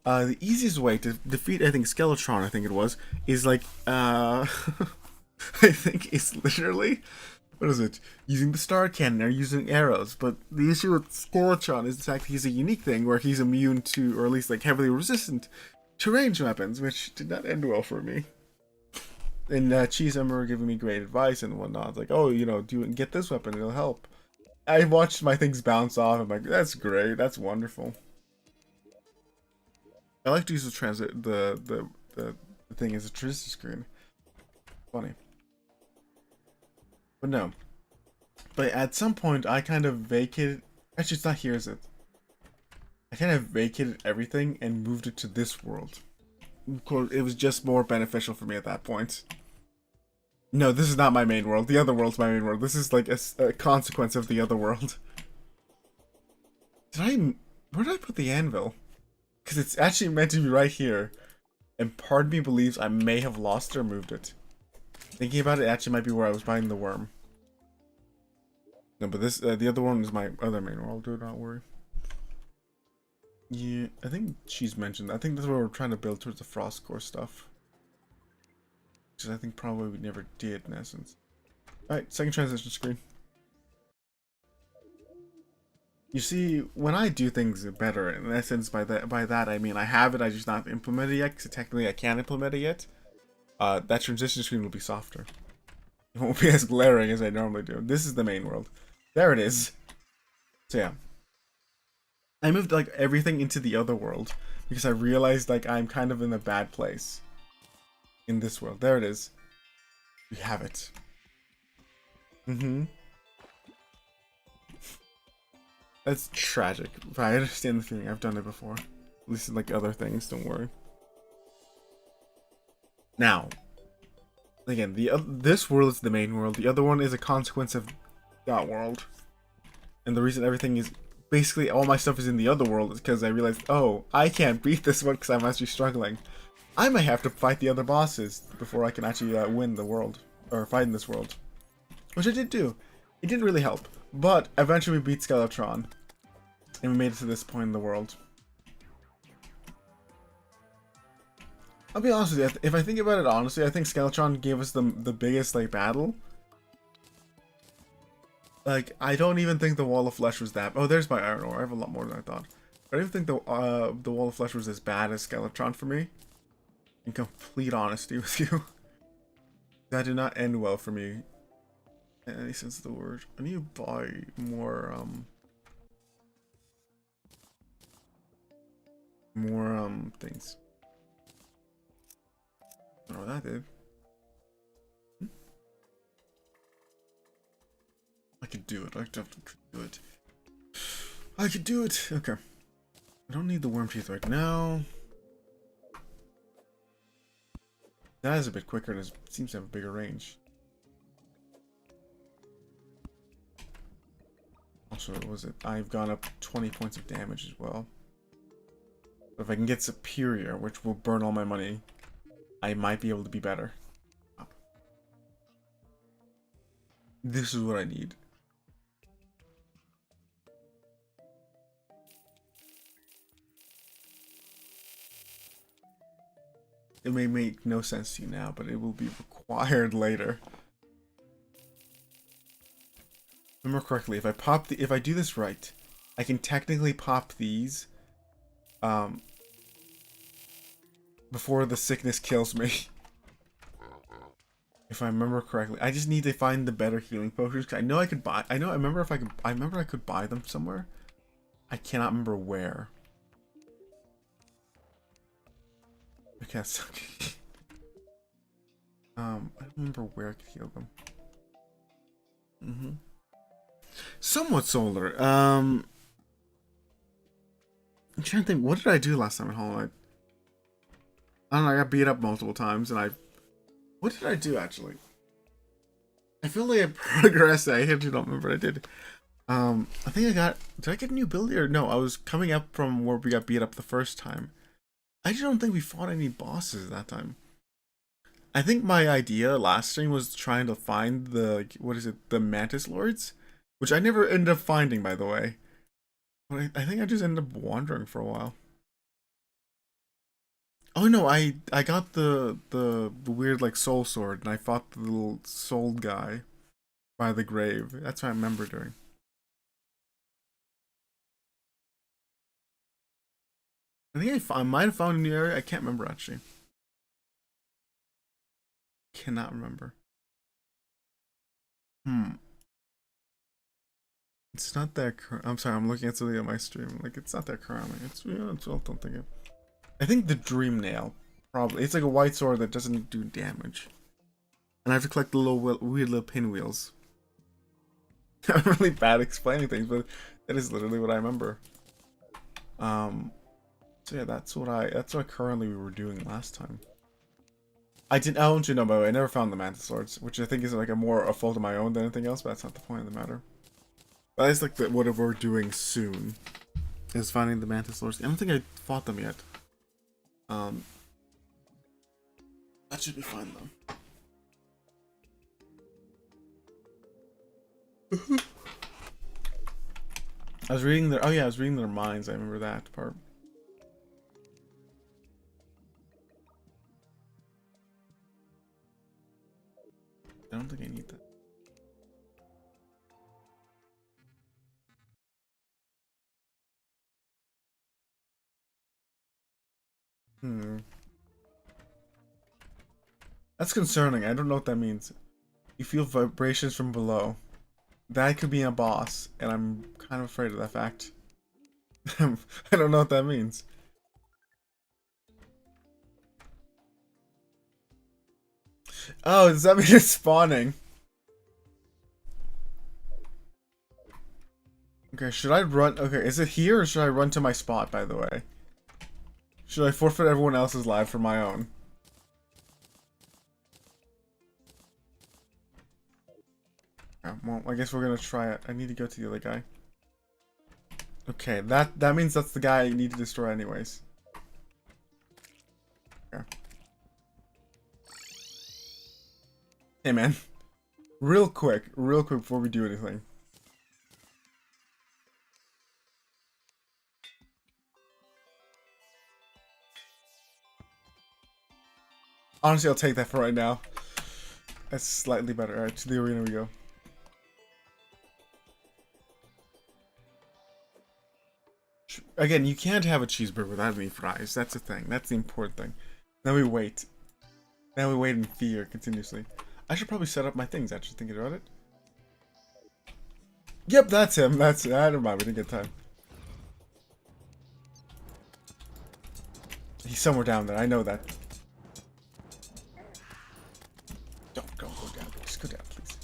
the easiest way to defeat, I think, Skeletron, I think it was, is like, I think it's literally, what is it? Using the star cannon or using arrows. But the issue with Skeletron is the fact that he's a unique thing where he's immune to, or at least like heavily resistant to range weapons, which did not end well for me. And Cheese Ember giving me great advice and whatnot. Like, oh, you know, do get this weapon, it'll help. I watched my things bounce off. I'm like, that's great, that's wonderful. I like to use the transit the thing as a transition screen. Funny. But no. But at some point I kind of vacated, actually it's not here, is it? I kind of vacated everything and moved it to this world. It was just more beneficial for me at that point. No, this is not my main world. The other world's my main world. This is like a consequence of the other world. Where did I put the anvil? Because it's actually meant to be right here. And part of me believes I may have lost it or moved it. Thinking about it, actually might be where I was buying the worm. No, but this, the other one is my other main world, do not worry. Yeah, I think she's mentioned. I think that's what we're trying to build towards the frost core stuff. Which I think probably we never did in essence. Alright, second transition screen. You see, when I do things better, in essence, by that I mean I have it, I just not implemented it yet, because technically I can't implement it yet. That transition screen will be softer. It won't be as glaring as I normally do. This is the main world. There it is. So yeah. I moved like everything into the other world because I realized like I'm kind of in a bad place in this world. There it is. We have it. That's tragic, but I understand the feeling. I've done it before. At least like other things, don't worry. Now, again, this world is the main world. The other one is a consequence of that world. And the reason everything is basically all my stuff is in the other world is because I realized, oh, I can't beat this one because I'm actually struggling. I might have to fight the other bosses before I can actually win the world or fight in this world, which I did do. It didn't really help, but eventually we beat Skeletron, and we made it to this point in the world. I'll be honest with you. If I think about it honestly, I think Skeletron gave us the biggest like battle. Like, I don't even think the Wall of Flesh was that. Oh, there's my iron ore. I have a lot more than I thought. I don't even think the Wall of Flesh was as bad as Skeletron for me. In complete honesty with you, that did not end well for me. In any sense of the word. I need to buy more things. I don't know what that did. I could do it. I definitely could do it. I could do it. Okay. I don't need the worm teeth right now. That is a bit quicker and it seems to have a bigger range. Also, what was it? I've gone up 20 points of damage as well. But if I can get Superior, which will burn all my money, I might be able to be better. This is what I need. It may make no sense to you now, but it will be required later. Remember correctly, if I do this right, I can technically pop these before the sickness kills me. If I remember correctly. I just need to find the better healing potions, 'cause I know I could buy I remember I could buy them somewhere. I cannot remember where. Okay, so I don't remember where I could heal them. Somewhat solar. I'm trying to think, what did I do last time in Hollow Knight? I don't know, I got beat up multiple times and what did I do actually? I feel like I progressed. I actually don't remember what I did. I think did I get a new ability or no, I was coming up from where we got beat up the first time. I just don't think we fought any bosses that time. I think my idea last stream was trying to find the, what is it, the Mantis Lords? Which I never ended up finding, by the way. But I think I just ended up wandering for a while. Oh no, I got the weird like soul sword and I fought the little soul guy by the grave. That's what I remember doing. I think I might have found a new area. I can't remember actually. cannot remember. It's not that. I'm sorry. I'm looking at something on my stream. Like it's not that crowning. It's it's well, don't think it. I think the dream nail. Probably. It's like a white sword that doesn't do damage. And I have to collect the little weird little pinwheels. I'm really bad at explaining things, but that is literally what I remember. So yeah, that's what currently we were doing last time. I don't you know, by the way, I never found the mantis swords, which I think is like a fault of my own than anything else, but that's not the point of the matter. But that's like what we're doing soon, is finding the mantis swords. I don't think I fought them yet. That should be fine though. I was reading their minds. I remember that part. I don't think I need that. That's concerning. I don't know what that means. You feel vibrations from below. That could be a boss, and I'm kind of afraid of that fact. I don't know what that means. Oh, does that mean it's spawning? Okay, should I run? Okay, is it here or should I run to my spot, by the way? Should I forfeit everyone else's life for my own? Yeah, well, I guess we're gonna try it. I need to go to the other guy. Okay, that means that's the guy I need to destroy anyways. Okay. Hey man. Real quick before we do anything. Honestly, I'll take that for right now. That's slightly better. Alright, to the arena we go. Again, you can't have a cheeseburger without any fries. That's the thing. That's the important thing. Then we wait. Then we wait in fear continuously. I should probably set up my things, actually, thinking about it. Yep, that's him. That's... I don't mind. We didn't get time. He's somewhere down there. I know that. Don't go down. Just go down, please.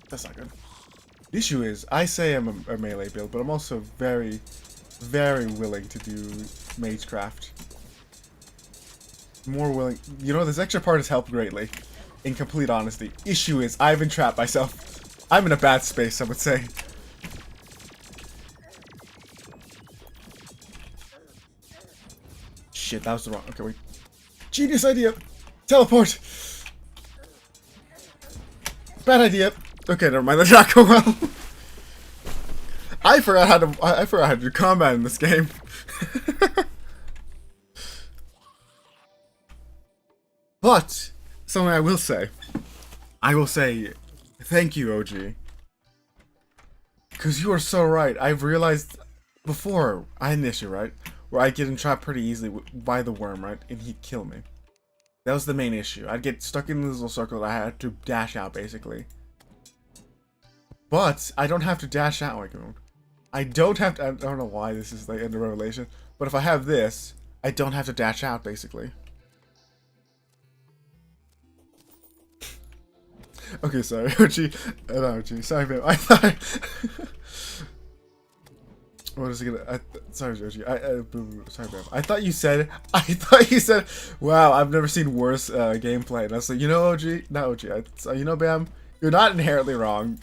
That's not good. The issue is, I say I'm a melee build, but I'm also very, very willing to do magecraft. More willing. You know, this extra part has helped greatly. In complete honesty. Issue is, I've entrapped myself. I'm in a bad space, I would say. Shit, that was the wrong... Okay, wait. Genius idea! Teleport! Bad idea. Okay, never mind. That did not go well. I forgot how to do combat in this game. But something I will say thank you, OG, because you are so right. I've realized before I had an issue, right, where I get entrapped pretty easily by the worm, right, and he'd kill me. That was the main issue. I'd get stuck in this little circle that I had to dash out, basically. But I don't have to dash out like him. I don't have to. I don't know why this is like in the revelation, but if I have this, I don't have to dash out, basically. Okay, sorry, Ochi. No, Ochi. Sorry, babe. I thought. What is it gonna? Sorry, Ochi. Sorry, babe. I thought you said. Wow, I've never seen worse gameplay. And I was like, you know, OG, not OG. You know, Bam, you're not inherently wrong.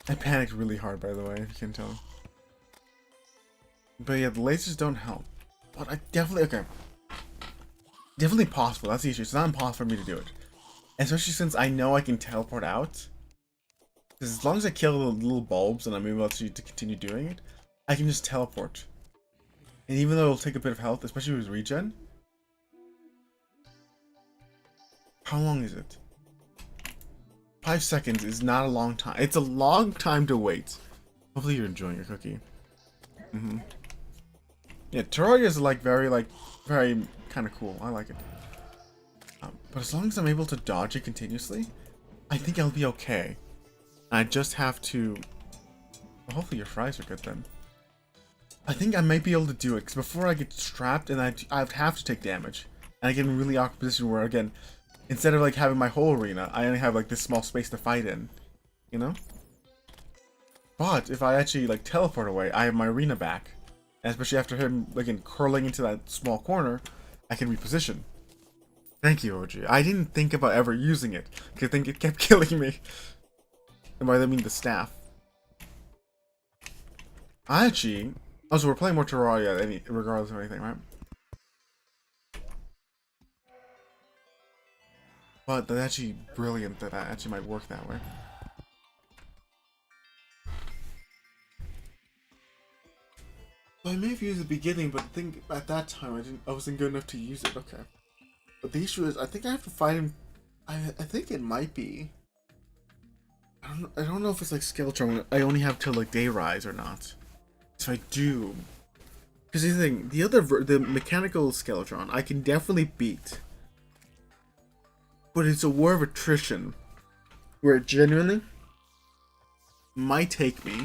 I panicked really hard, by the way, if you can tell. But yeah, the lasers don't help. But I definitely definitely possible. That's the issue. It's not impossible for me to do it, especially since I know I can teleport out. Because as long as I kill the little bulbs and I'm able to continue doing it, I can just teleport. And even though it'll take a bit of health, especially with regen. How long is it? 5 seconds is not a long time. It's a long time to wait. Hopefully you're enjoying your cookie. Yeah, Terraria is very kind of cool. I like it. But as long as I'm able to dodge it continuously, I think I'll be okay. I just have to... Well, hopefully your fries are good then. I think I might be able to do it, because before I get strapped and I'd have to take damage. And I get in a really awkward position where, again, instead of like having my whole arena, I only have like this small space to fight in. You know? But if I actually like teleport away, I have my arena back. And especially after him, again, curling into that small corner, I can reposition. Thank you, Oji. I didn't think about ever using it, because I think it kept killing me. And by that I mean the staff. Actually... Oh, so we're playing more Terraria regardless of anything, right? But that's actually brilliant that actually might work that way. Well, I may have used the beginning, but I think at that time I wasn't good enough to use it. Okay. But the issue is, I think I have to fight him. I think it might be. I don't know if it's like Skeletron. I only have till like day rise or not. So I do. Because the thing, the mechanical Skeletron, I can definitely beat. But it's a war of attrition, where it genuinely might take me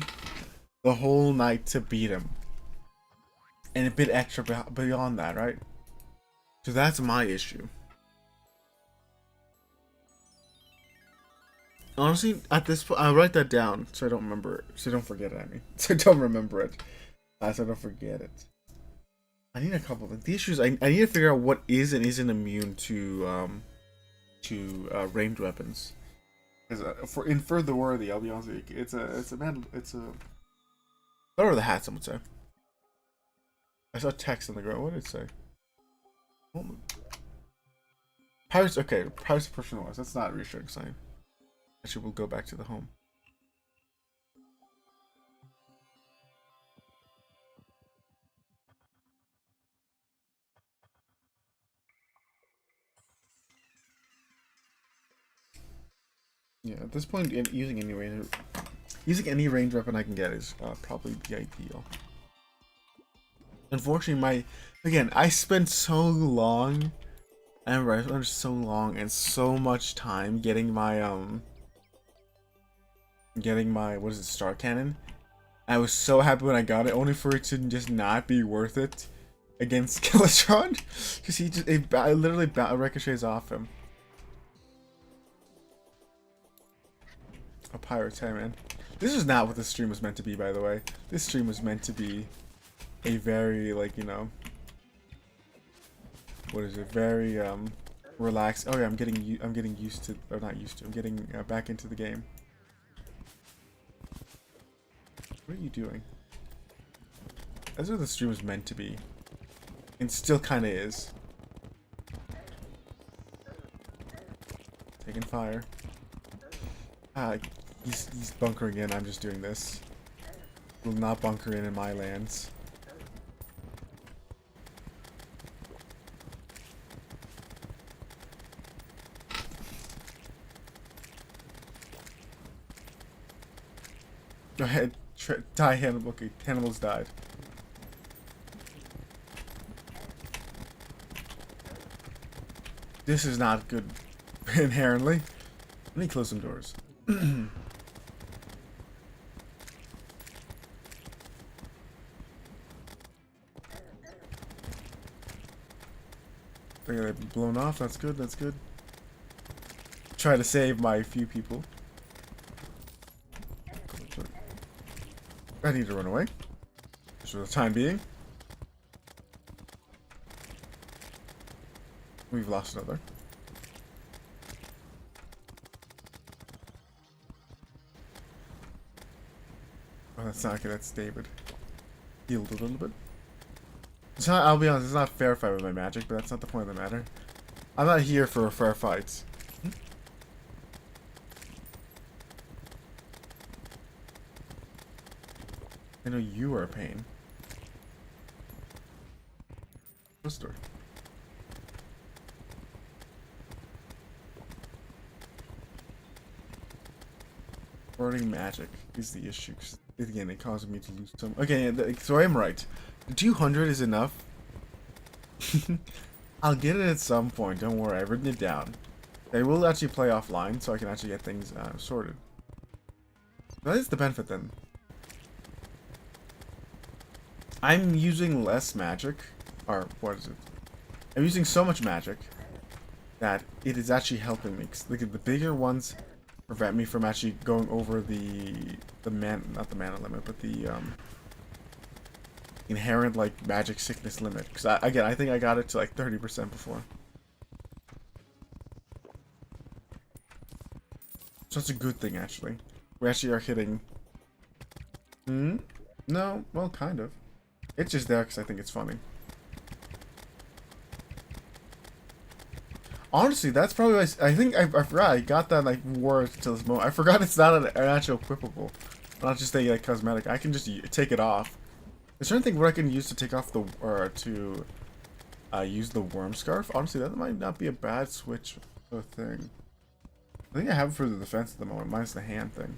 the whole night to beat him. And a bit extra beyond that, right? So that's my issue. Honestly, at this point, I'll write that down so I don't remember it. So I don't forget it, I mean. So I don't remember it. So I don't forget it. I need a couple of things. The issue is I need to figure out what is and isn't immune to ranged weapons. Because in Further Worthy, I'll be honest with you, it's a Lower the hat, someone would say. I saw text on the ground. What did it say? Pirates. Okay, Pirates of Personalized. That's not a reassuring sign. Actually, we'll go back to the home. Yeah, at this point, using any range weapon I can get is probably the ideal. Unfortunately, I spent so long. I remember I spent so long and so much time getting my what is it, Star Cannon. I was so happy when I got it, only for it to just not be worth it against Skeletron, because it literally ricochets off him. A pirate's hey man. This is not what this stream was meant to be, by the way. This stream was meant to be a very, like, you know, what is it? Very relaxed. Oh yeah, I'm getting used to, or not used to. I'm getting back into the game. What are you doing? That's what the stream was meant to be, and still kind of is. Taking fire. He's bunkering in. I'm just doing this. Will not bunker in my lands. Go ahead. Die, Hannibal. Okay, Hannibal's died. This is not good inherently. Let me close some doors. They're blown off. That's good. That's good. Try to save my few people. I need to run away. Just for the time being. We've lost another. Oh, that's not okay. That's David. Healed a little bit. It's not, I'll be honest, it's not a fair fight with my magic, but that's not the point of the matter. I'm not here for a fair fight. I know you are a pain. Close the door. Wording magic is the issue. 'Cause again, it causes me to lose some. Okay, so I am right. 200 is enough. I'll get it at some point. Don't worry, I've written it down. I will actually play offline, so I can actually get things sorted. That is the benefit then. I'm using less magic, or what is it? I'm using so much magic that it is actually helping me. Look at the bigger ones prevent me from actually going over not the mana limit, but the inherent like magic sickness limit. Because again, I think I got it to like 30% before. So that's a good thing actually. We actually are hitting. No, well, kind of. It's just there because I think it's funny. Honestly, that's probably why I think I forgot I got that like word till this moment. I forgot it's not an actual equipable, not just a like cosmetic. I can just take it off. I'm trying to think what I can use to take off the or to use the worm scarf. Honestly, that might not be a bad switch of thing. I think I have it for the defense at the moment, minus the hand thing.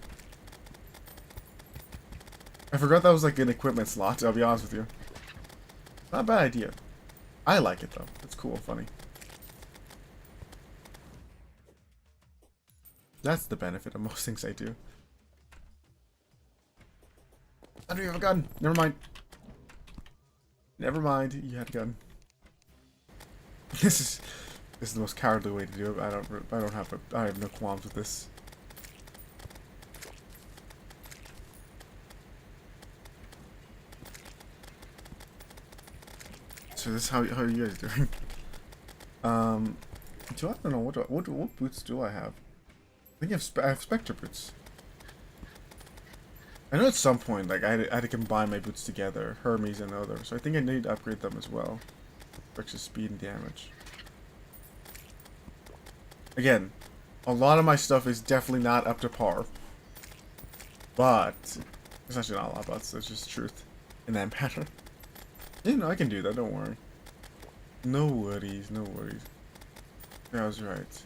I forgot that was like an equipment slot, I'll be honest with you. Not a bad idea. I like it though. It's cool, funny. That's the benefit of most things I do. I don't have a gun. Never mind. Never mind. You had a gun. This is the most cowardly way to do it. I have no qualms with this. So this is how are you guys doing? I don't know what boots do I have? I think I have Spectre boots. I know at some point like I had to combine my boots together, Hermes and others. So I think I need to upgrade them as well. Versus speed and damage. Again, a lot of my stuff is definitely not up to par. But it's actually not a lot, but it's just truth in that matter. You know, I can do that, don't worry. No worries, no worries. Yeah, I was right.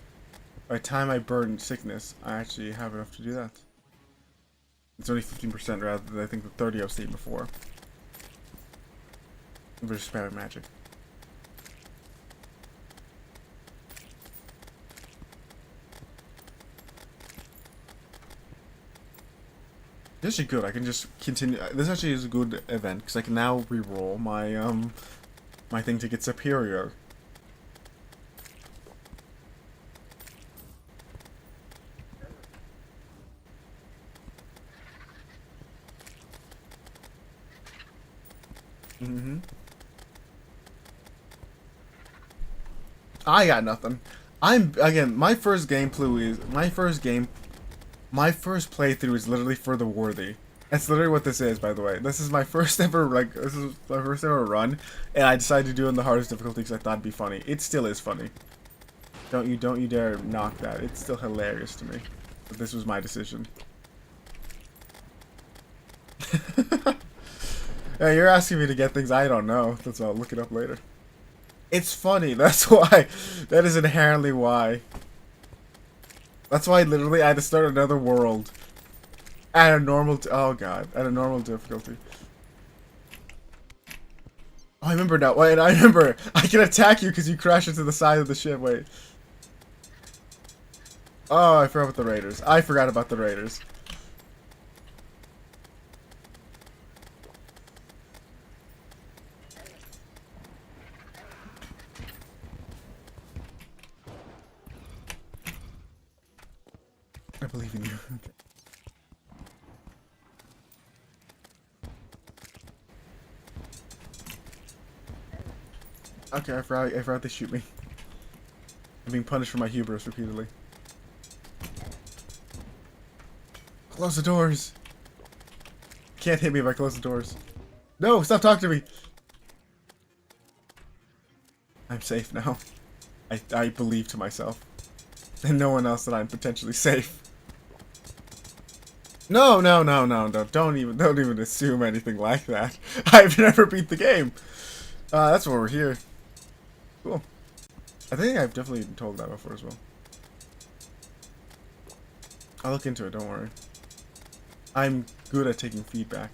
By the time I burn sickness, I actually have enough to do that. It's only 15% rather than I think the 30 I was seeing before. We're just spamming magic. This is good. I can just continue. This actually is a good event because I can now re-roll my my thing to get superior. I got nothing. Again, my first playthrough is literally for the worthy. That's literally what this is, by the way. This is my first ever run, and I decided to do it in the hardest difficulty because I thought it'd be funny. It still is funny. Don't you dare knock that. It's still hilarious to me. But this was my decision. Yeah, you're asking me to get things I don't know. That's why I'll look it up later. It's funny. That's why. That is inherently why. That's why literally I had to start another world. At a normal... oh god. At a normal difficulty. Oh, I remember now. Wait, I remember. I can attack you because you crash into the side of the ship. Wait. Oh, I forgot about the raiders. I forgot about the raiders. I believe in you. Okay, I forgot they shoot me. I'm being punished for my hubris repeatedly. Close the doors! Can't hit me if I close the doors. No, stop talking to me! I'm safe now. I believe to myself. And no one else that I'm potentially safe. No, don't even assume anything like that. I've never beat the game. That's why we're here. Cool. I think I've definitely been told that before as well. I'll look into it, don't worry. I'm good at taking feedback.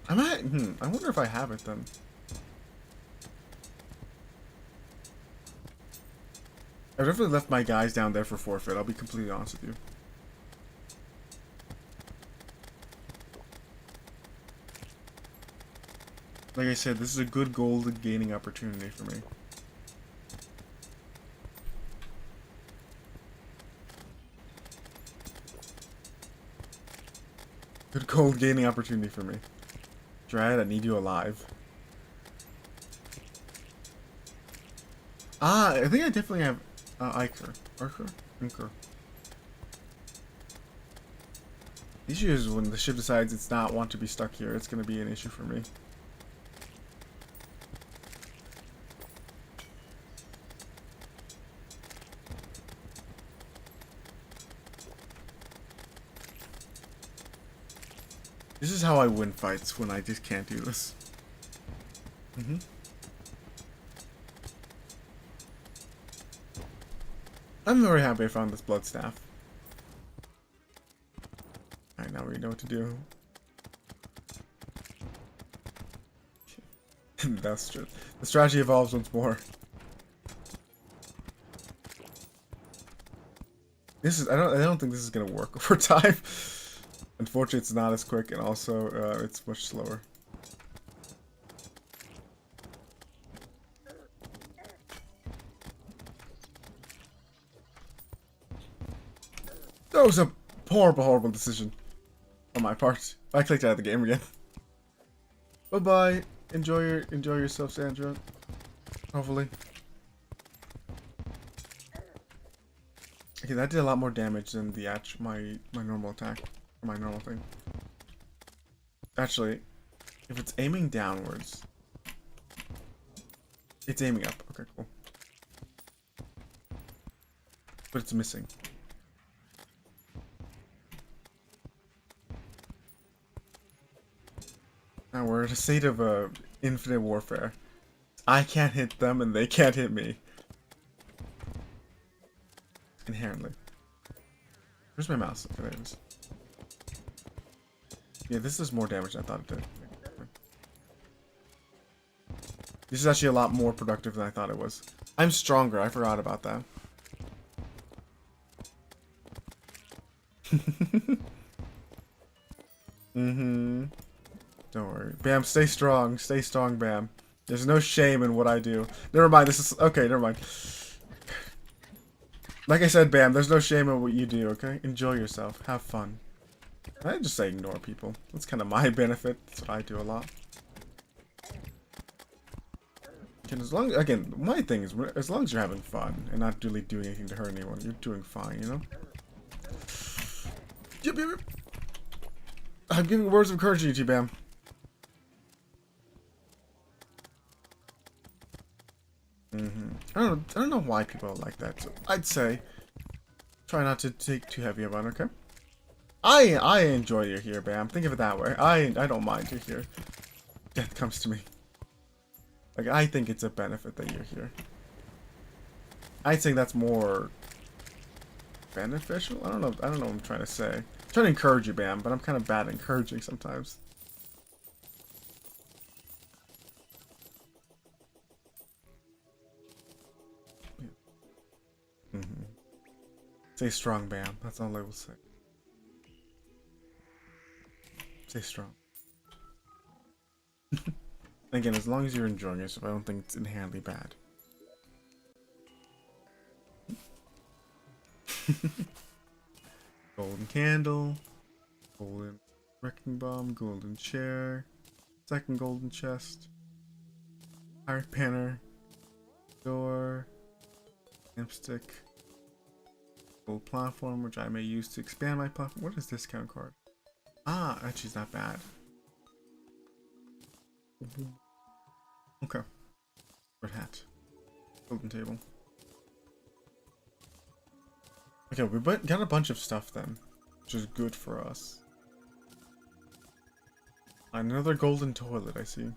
I wonder if I have it then. I've definitely left my guys down there for forfeit, I'll be completely honest with you. Like I said, this is a good gold gaining opportunity for me. Good gold gaining opportunity for me. Dryad, I need you alive. Ah, I think I definitely have Iker. Inker. The issue is when the ship decides it's not want to be stuck here, it's going to be an issue for me. This is how I win fights, when I just can't do this. I'm very happy I found this blood staff. Alright, now we know what to do. That's true. The strategy evolves once more. I don't think this is gonna work over time. Unfortunately, it's not as quick, and also it's much slower. That was a horrible decision on my part. I clicked out of the game again. Bye bye. Enjoy yourself, Sandra. Hopefully. Okay, that did a lot more damage than the my normal attack. Or my normal thing. Actually, if it's aiming downwards, it's aiming up. Okay, cool. But it's missing. Now we're in a state of infinite warfare. I can't hit them and they can't hit me. Inherently. Where's my mouse? Okay, there it is. Yeah, this does more damage than I thought it did. This is actually a lot more productive than I thought it was. I'm stronger, I forgot about that. Don't worry. Bam, stay strong. Stay strong, Bam. There's no shame in what I do. Never mind, this is... Okay, never mind. Like I said, Bam, there's no shame in what you do, okay? Enjoy yourself. Have fun. I just say ignore people. That's kind of my benefit. That's what I do a lot. And as long... Again, my thing is, as long as you're having fun and not really doing anything to hurt anyone, you're doing fine, you know? Yep. I'm giving words of encouragement to you, Bam. I don't know why people are like that. So I'd say try not to take too heavy about it, okay? I enjoy you're here, Bam. Think of it that way. I don't mind you're here. Death comes to me. Like, I think it's a benefit that you're here. I think that's more beneficial. I don't know what I'm trying to say. I'm trying to encourage you, Bam, but I'm kind of bad at encouraging sometimes. Stay strong, Bam. That's all I will say. Stay strong. Again, as long as you're enjoying yourself, I don't think it's inherently bad. Golden candle. Golden wrecking bomb. Golden chair. Second golden chest. Pirate banner. Door. Lamp stick. Gold platform, which I may use to expand my platform. What is this discount card? Ah, actually, it's not bad. Okay. Red hat. Golden table. Okay, we got a bunch of stuff then, which is good for us. Another golden toilet, I see.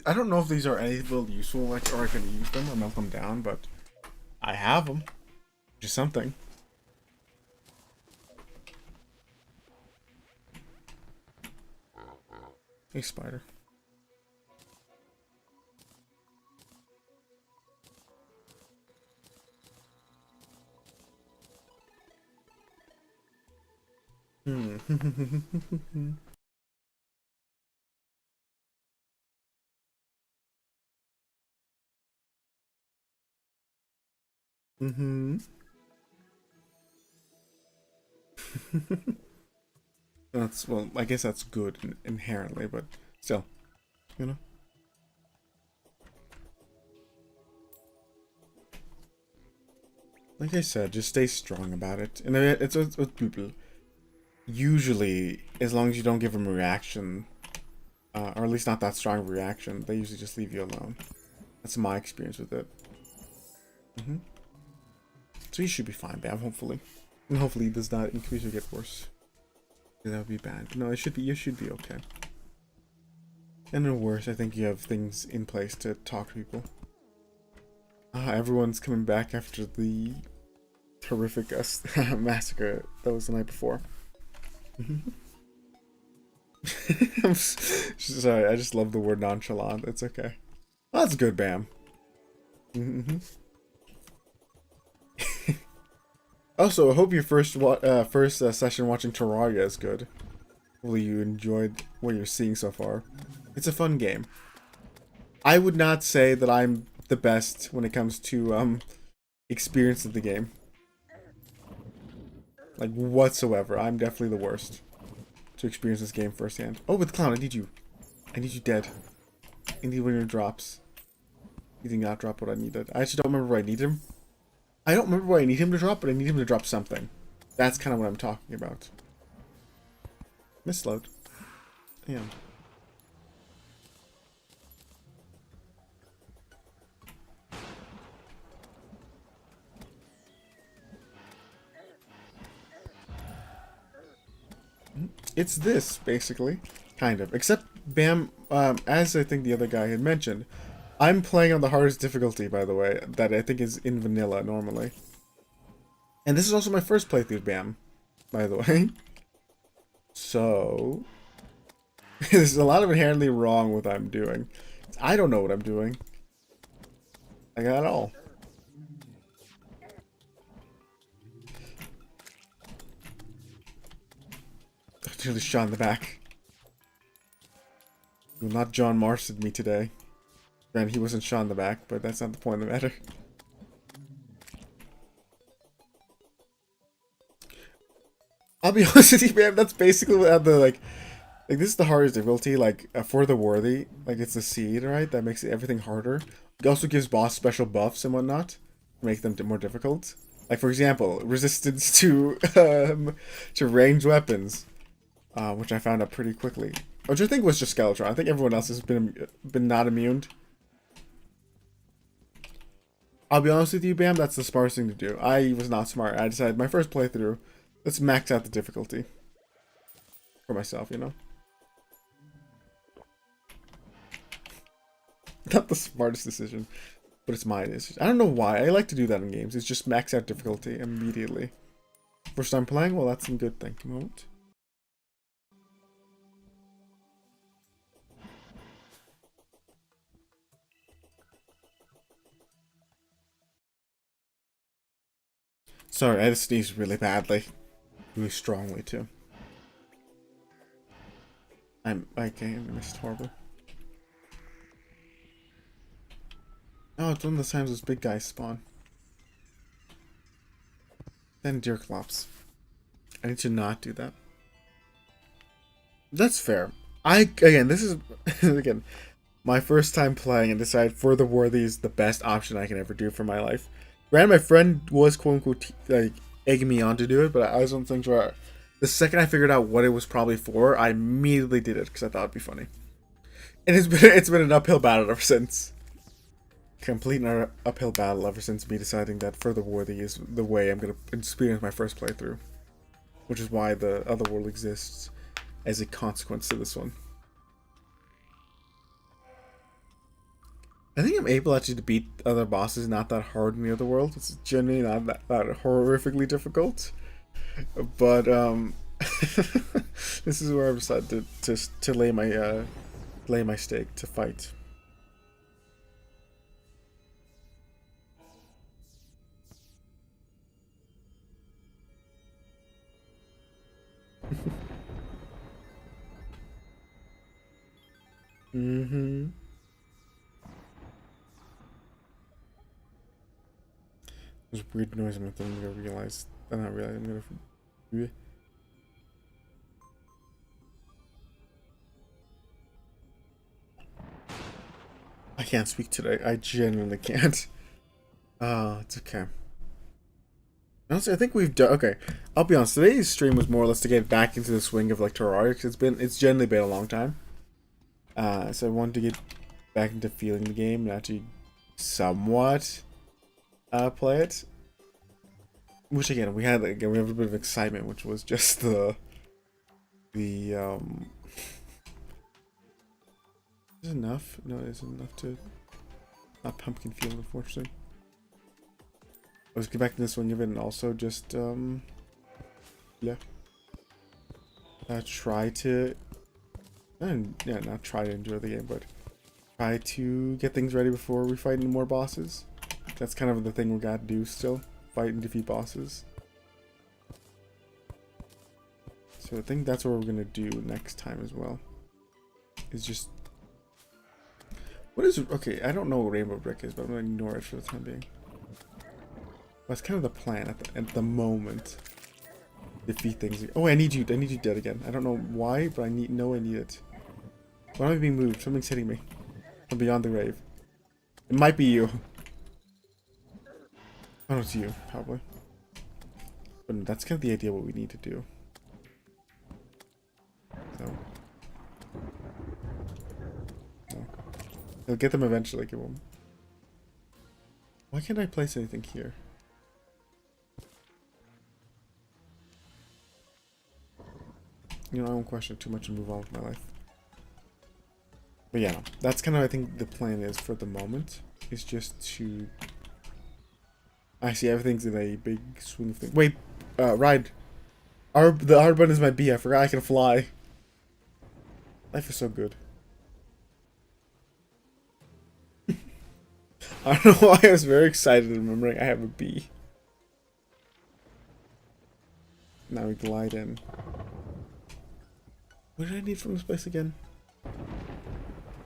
I don't know if these are anything useful, like, or I can use them or melt them down, but I have them. Which is something. A spider. Hmm. Mm-hmm. That's, well, I guess that's good inherently, but still, you know. Like I said, just stay strong about it. And it's with people. Usually, as long as you don't give them a reaction, or at least not that strong of a reaction, they usually just leave you alone. That's my experience with it. So you should be fine, Bam, hopefully. And hopefully it does not increase or get worse. That would be bad. No, it should be, you should be okay. And at worse, I think you have things in place to talk to people. Everyone's coming back after the horrific massacre that was the night before. I'm sorry, I just love the word nonchalant. It's okay. Well, that's good, Bam. Also, I hope your first session watching Terraria is good. Hopefully you enjoyed what you're seeing so far. It's a fun game. I would not say that I'm the best when it comes to experience of the game. Like, whatsoever. I'm definitely the worst to experience this game firsthand. Oh, with Clown, I need you. I need you dead. I need one of your drops. You did not drop what I needed. I actually don't remember where I need him. I don't remember where I need him to drop, but I need him to drop something. That's kind of what I'm talking about. Misload. Yeah. It's this, basically. Kind of. Except, Bam, as I think the other guy had mentioned, I'm playing on the hardest difficulty, by the way, that I think is in vanilla, normally. And this is also my first playthrough, Bam, by the way. So, there's a lot of inherently wrong with what I'm doing. I don't know what I'm doing. Like, at all. I nearly shot in the back. You not John Marston me today. And he wasn't shot in the back, but that's not the point of the matter. I'll be honest with you, man. That's basically what the like this is the hardest difficulty. Like for the worthy, like it's the seed, right? That makes everything harder. It also gives boss special buffs and whatnot, to make them more difficult. Like for example, resistance to ranged weapons, which I found out pretty quickly. Which I think was just Skeletron. I think everyone else has been not immune. I'll be honest with you, Bam. That's the smartest thing to do. I was not smart. I decided my first playthrough. Let's max out the difficulty for myself, you know? Not the smartest decision, but it's my decision. I don't know why. I like to do that in games. It's just max out difficulty immediately. First time playing? Well, that's a good thing. Moment. Sorry, I just sneezed really badly. Really strongly, too. I missed horrible. Oh, it's one of the times those big guys spawn. Then Deerclops. I need to not do that. That's fair. Again, this is, again, my first time playing and decide For the Worthy is the best option I can ever do for my life. Granted, my friend was quote-unquote, like, egging me on to do it, but I was on things where the second I figured out what it was probably for, I immediately did it because I thought it'd be funny. And it's been an uphill battle ever since. Complete and uphill battle ever since me deciding that For the Worthy is the way I'm going to experience my first playthrough. Which is why the other world exists as a consequence to this one. I think I'm able actually to beat other bosses not that hard in the other world. It's generally not that horrifically difficult. But This is where I've decided to lay my stake to fight. Mm-hmm. There's a weird noise I'm gonna realize. I'm not realizing I'm gonna. I can't speak today. I genuinely can't. It's okay. Honestly, I think we've done okay. I'll be honest. Today's stream was more or less to get back into the swing of like Terraria. Cause it's generally been a long time. So I wanted to get back into feeling the game and actually somewhat play it. Which again we have a bit of excitement, which was just the is it enough? No, it isn't enough to not pumpkin field, unfortunately. Let's get back to this one of it and also just yeah. Try to yeah, not try to enjoy the game, but try to get things ready before we fight any more bosses. That's kind of the thing we gotta do still. Fight and defeat bosses. So I think that's what we're gonna do next time as well. Is just what is okay, I don't know what Rainbow Brick is, but I'm gonna ignore it for the time being. That's kind of the plan at the moment. Defeat things. Oh, I need you dead again. I don't know why, but I need it. Why am I being moved? Something's hitting me. From beyond the grave. It might be you. Oh, it's you, probably. But that's kind of the idea of what we need to do. So. No. He'll get them eventually, give them. Why can't I place anything here? You know, I won't question it too much and move on with my life. But yeah, no, that's kind of, I think, the plan is for the moment. Is just to... I see everything's in a big swing of things. Wait, ride. The R button is my B. I forgot I can fly. Life is so good. I don't know why I was very excited remembering I have a B. Now we glide in. What did I need from this place again?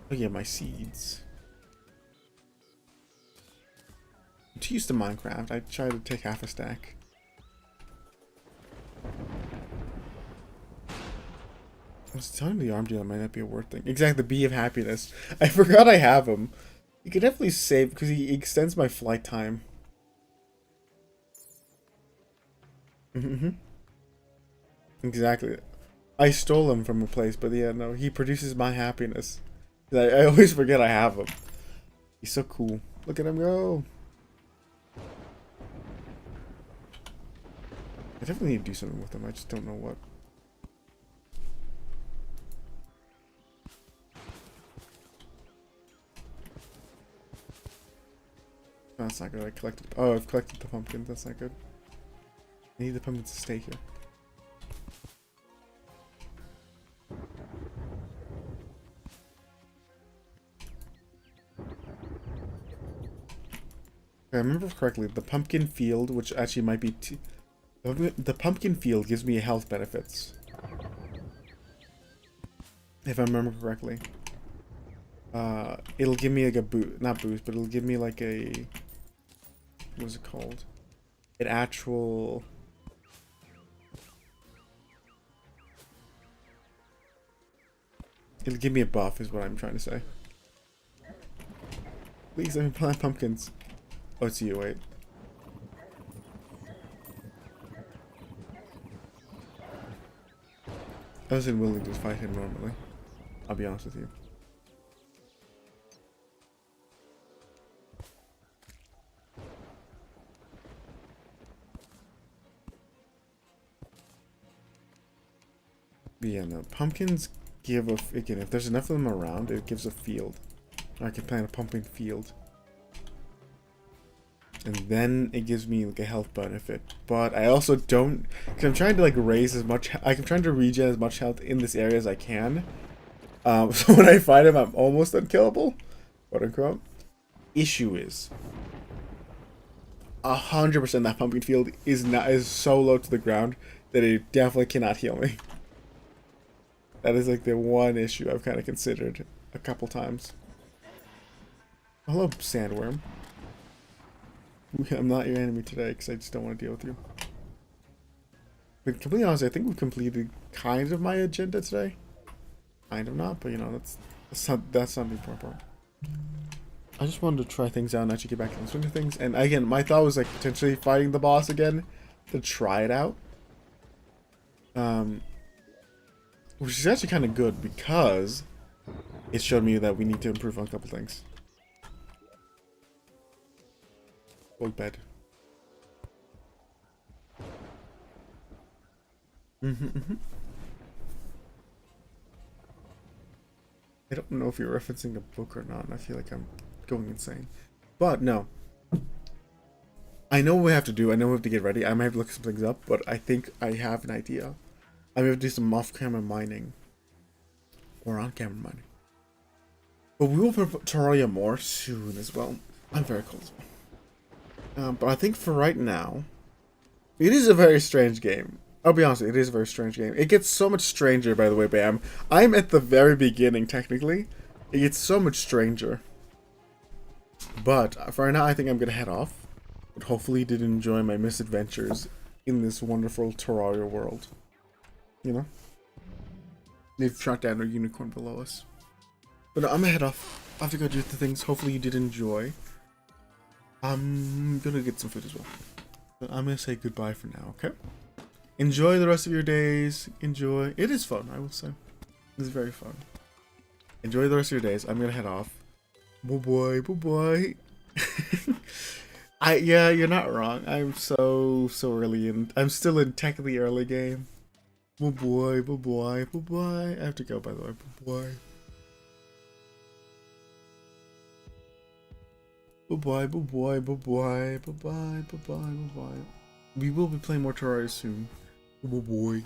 Oh yeah, my seeds. To use the Minecraft, I tried to take half a stack. I was telling the arm dealer might not be a word thing. Exactly, the bee of happiness. I forgot I have him. You could definitely save because he extends my flight time. Mm-hmm. Exactly. I stole him from a place, but yeah, no, he produces my happiness. I always forget I have him. He's so cool. Look at him go. I definitely need to do something with him. I just don't know what. That's not good. I collected. Oh, I've collected the pumpkin. That's not good. I need the pumpkin to stay here. If I remember correctly, the pumpkin field, which actually might be the pumpkin field gives me health benefits. If I remember correctly. It'll give me like a boost, not boost, but it'll give me like a, what is it called? An actual... It'll give me a buff is what I'm trying to say. Please let me plant pumpkins. Oh, it's you, wait. I wasn't willing to fight him normally. I'll be honest with you. But yeah, no. Pumpkins give a... Again, if there's enough of them around, it gives a field. I can plant a pumpkin field. and then it gives me like a health benefit. But I also don't, because I'm trying to like raise as much, I'm trying to regen as much health in this area as I can. So when I fight him, I'm almost unkillable, quote unquote. Issue is 100% that pumpkin field is so low to the ground that it definitely cannot heal me. That is like the one issue I've kind of considered a couple times. Hello, sandworm. I'm not your enemy today because I just don't want to deal with you. But completely honest, I think we've completed kind of my agenda today. Kind of not, but you know, that's not the important. I just wanted to try things out and actually get back to the swing of things. And again, my thought was like potentially fighting the boss again to try it out. Which is actually kind of good because it showed me that we need to improve on a couple things. Old bed. I don't know if you're referencing a book or not, and I feel like I'm going insane. But no. I know what we have to do. I know we have to get ready. I might have to look some things up, but I think I have an idea. I'm going to do some off-camera mining. Or on-camera mining. But we will put Terraria more soon as well. I'm very cold. But I think for right now, it is a very strange game. I'll be honest, it is a very strange game. It gets so much stranger, by the way, Bam. I'm at the very beginning, technically. It gets so much stranger. But for right now, I think I'm going to head off. But hopefully you did enjoy my misadventures in this wonderful Terraria world. You know? They've shot down a unicorn below us. But no, I'm going to head off. I have to go do the things. Hopefully you did enjoy. I'm going to get some food as well. But I'm going to say goodbye for now, okay? Enjoy the rest of your days. Enjoy. It is fun, I will say. It's very fun. Enjoy the rest of your days. I'm gonna head off. Bye bye. Yeah, you're not wrong. I'm so early in. I'm still in technically early game. Bye bye. I have to go, by the way. Bye bye. We will be playing more Terraria soon. Boy.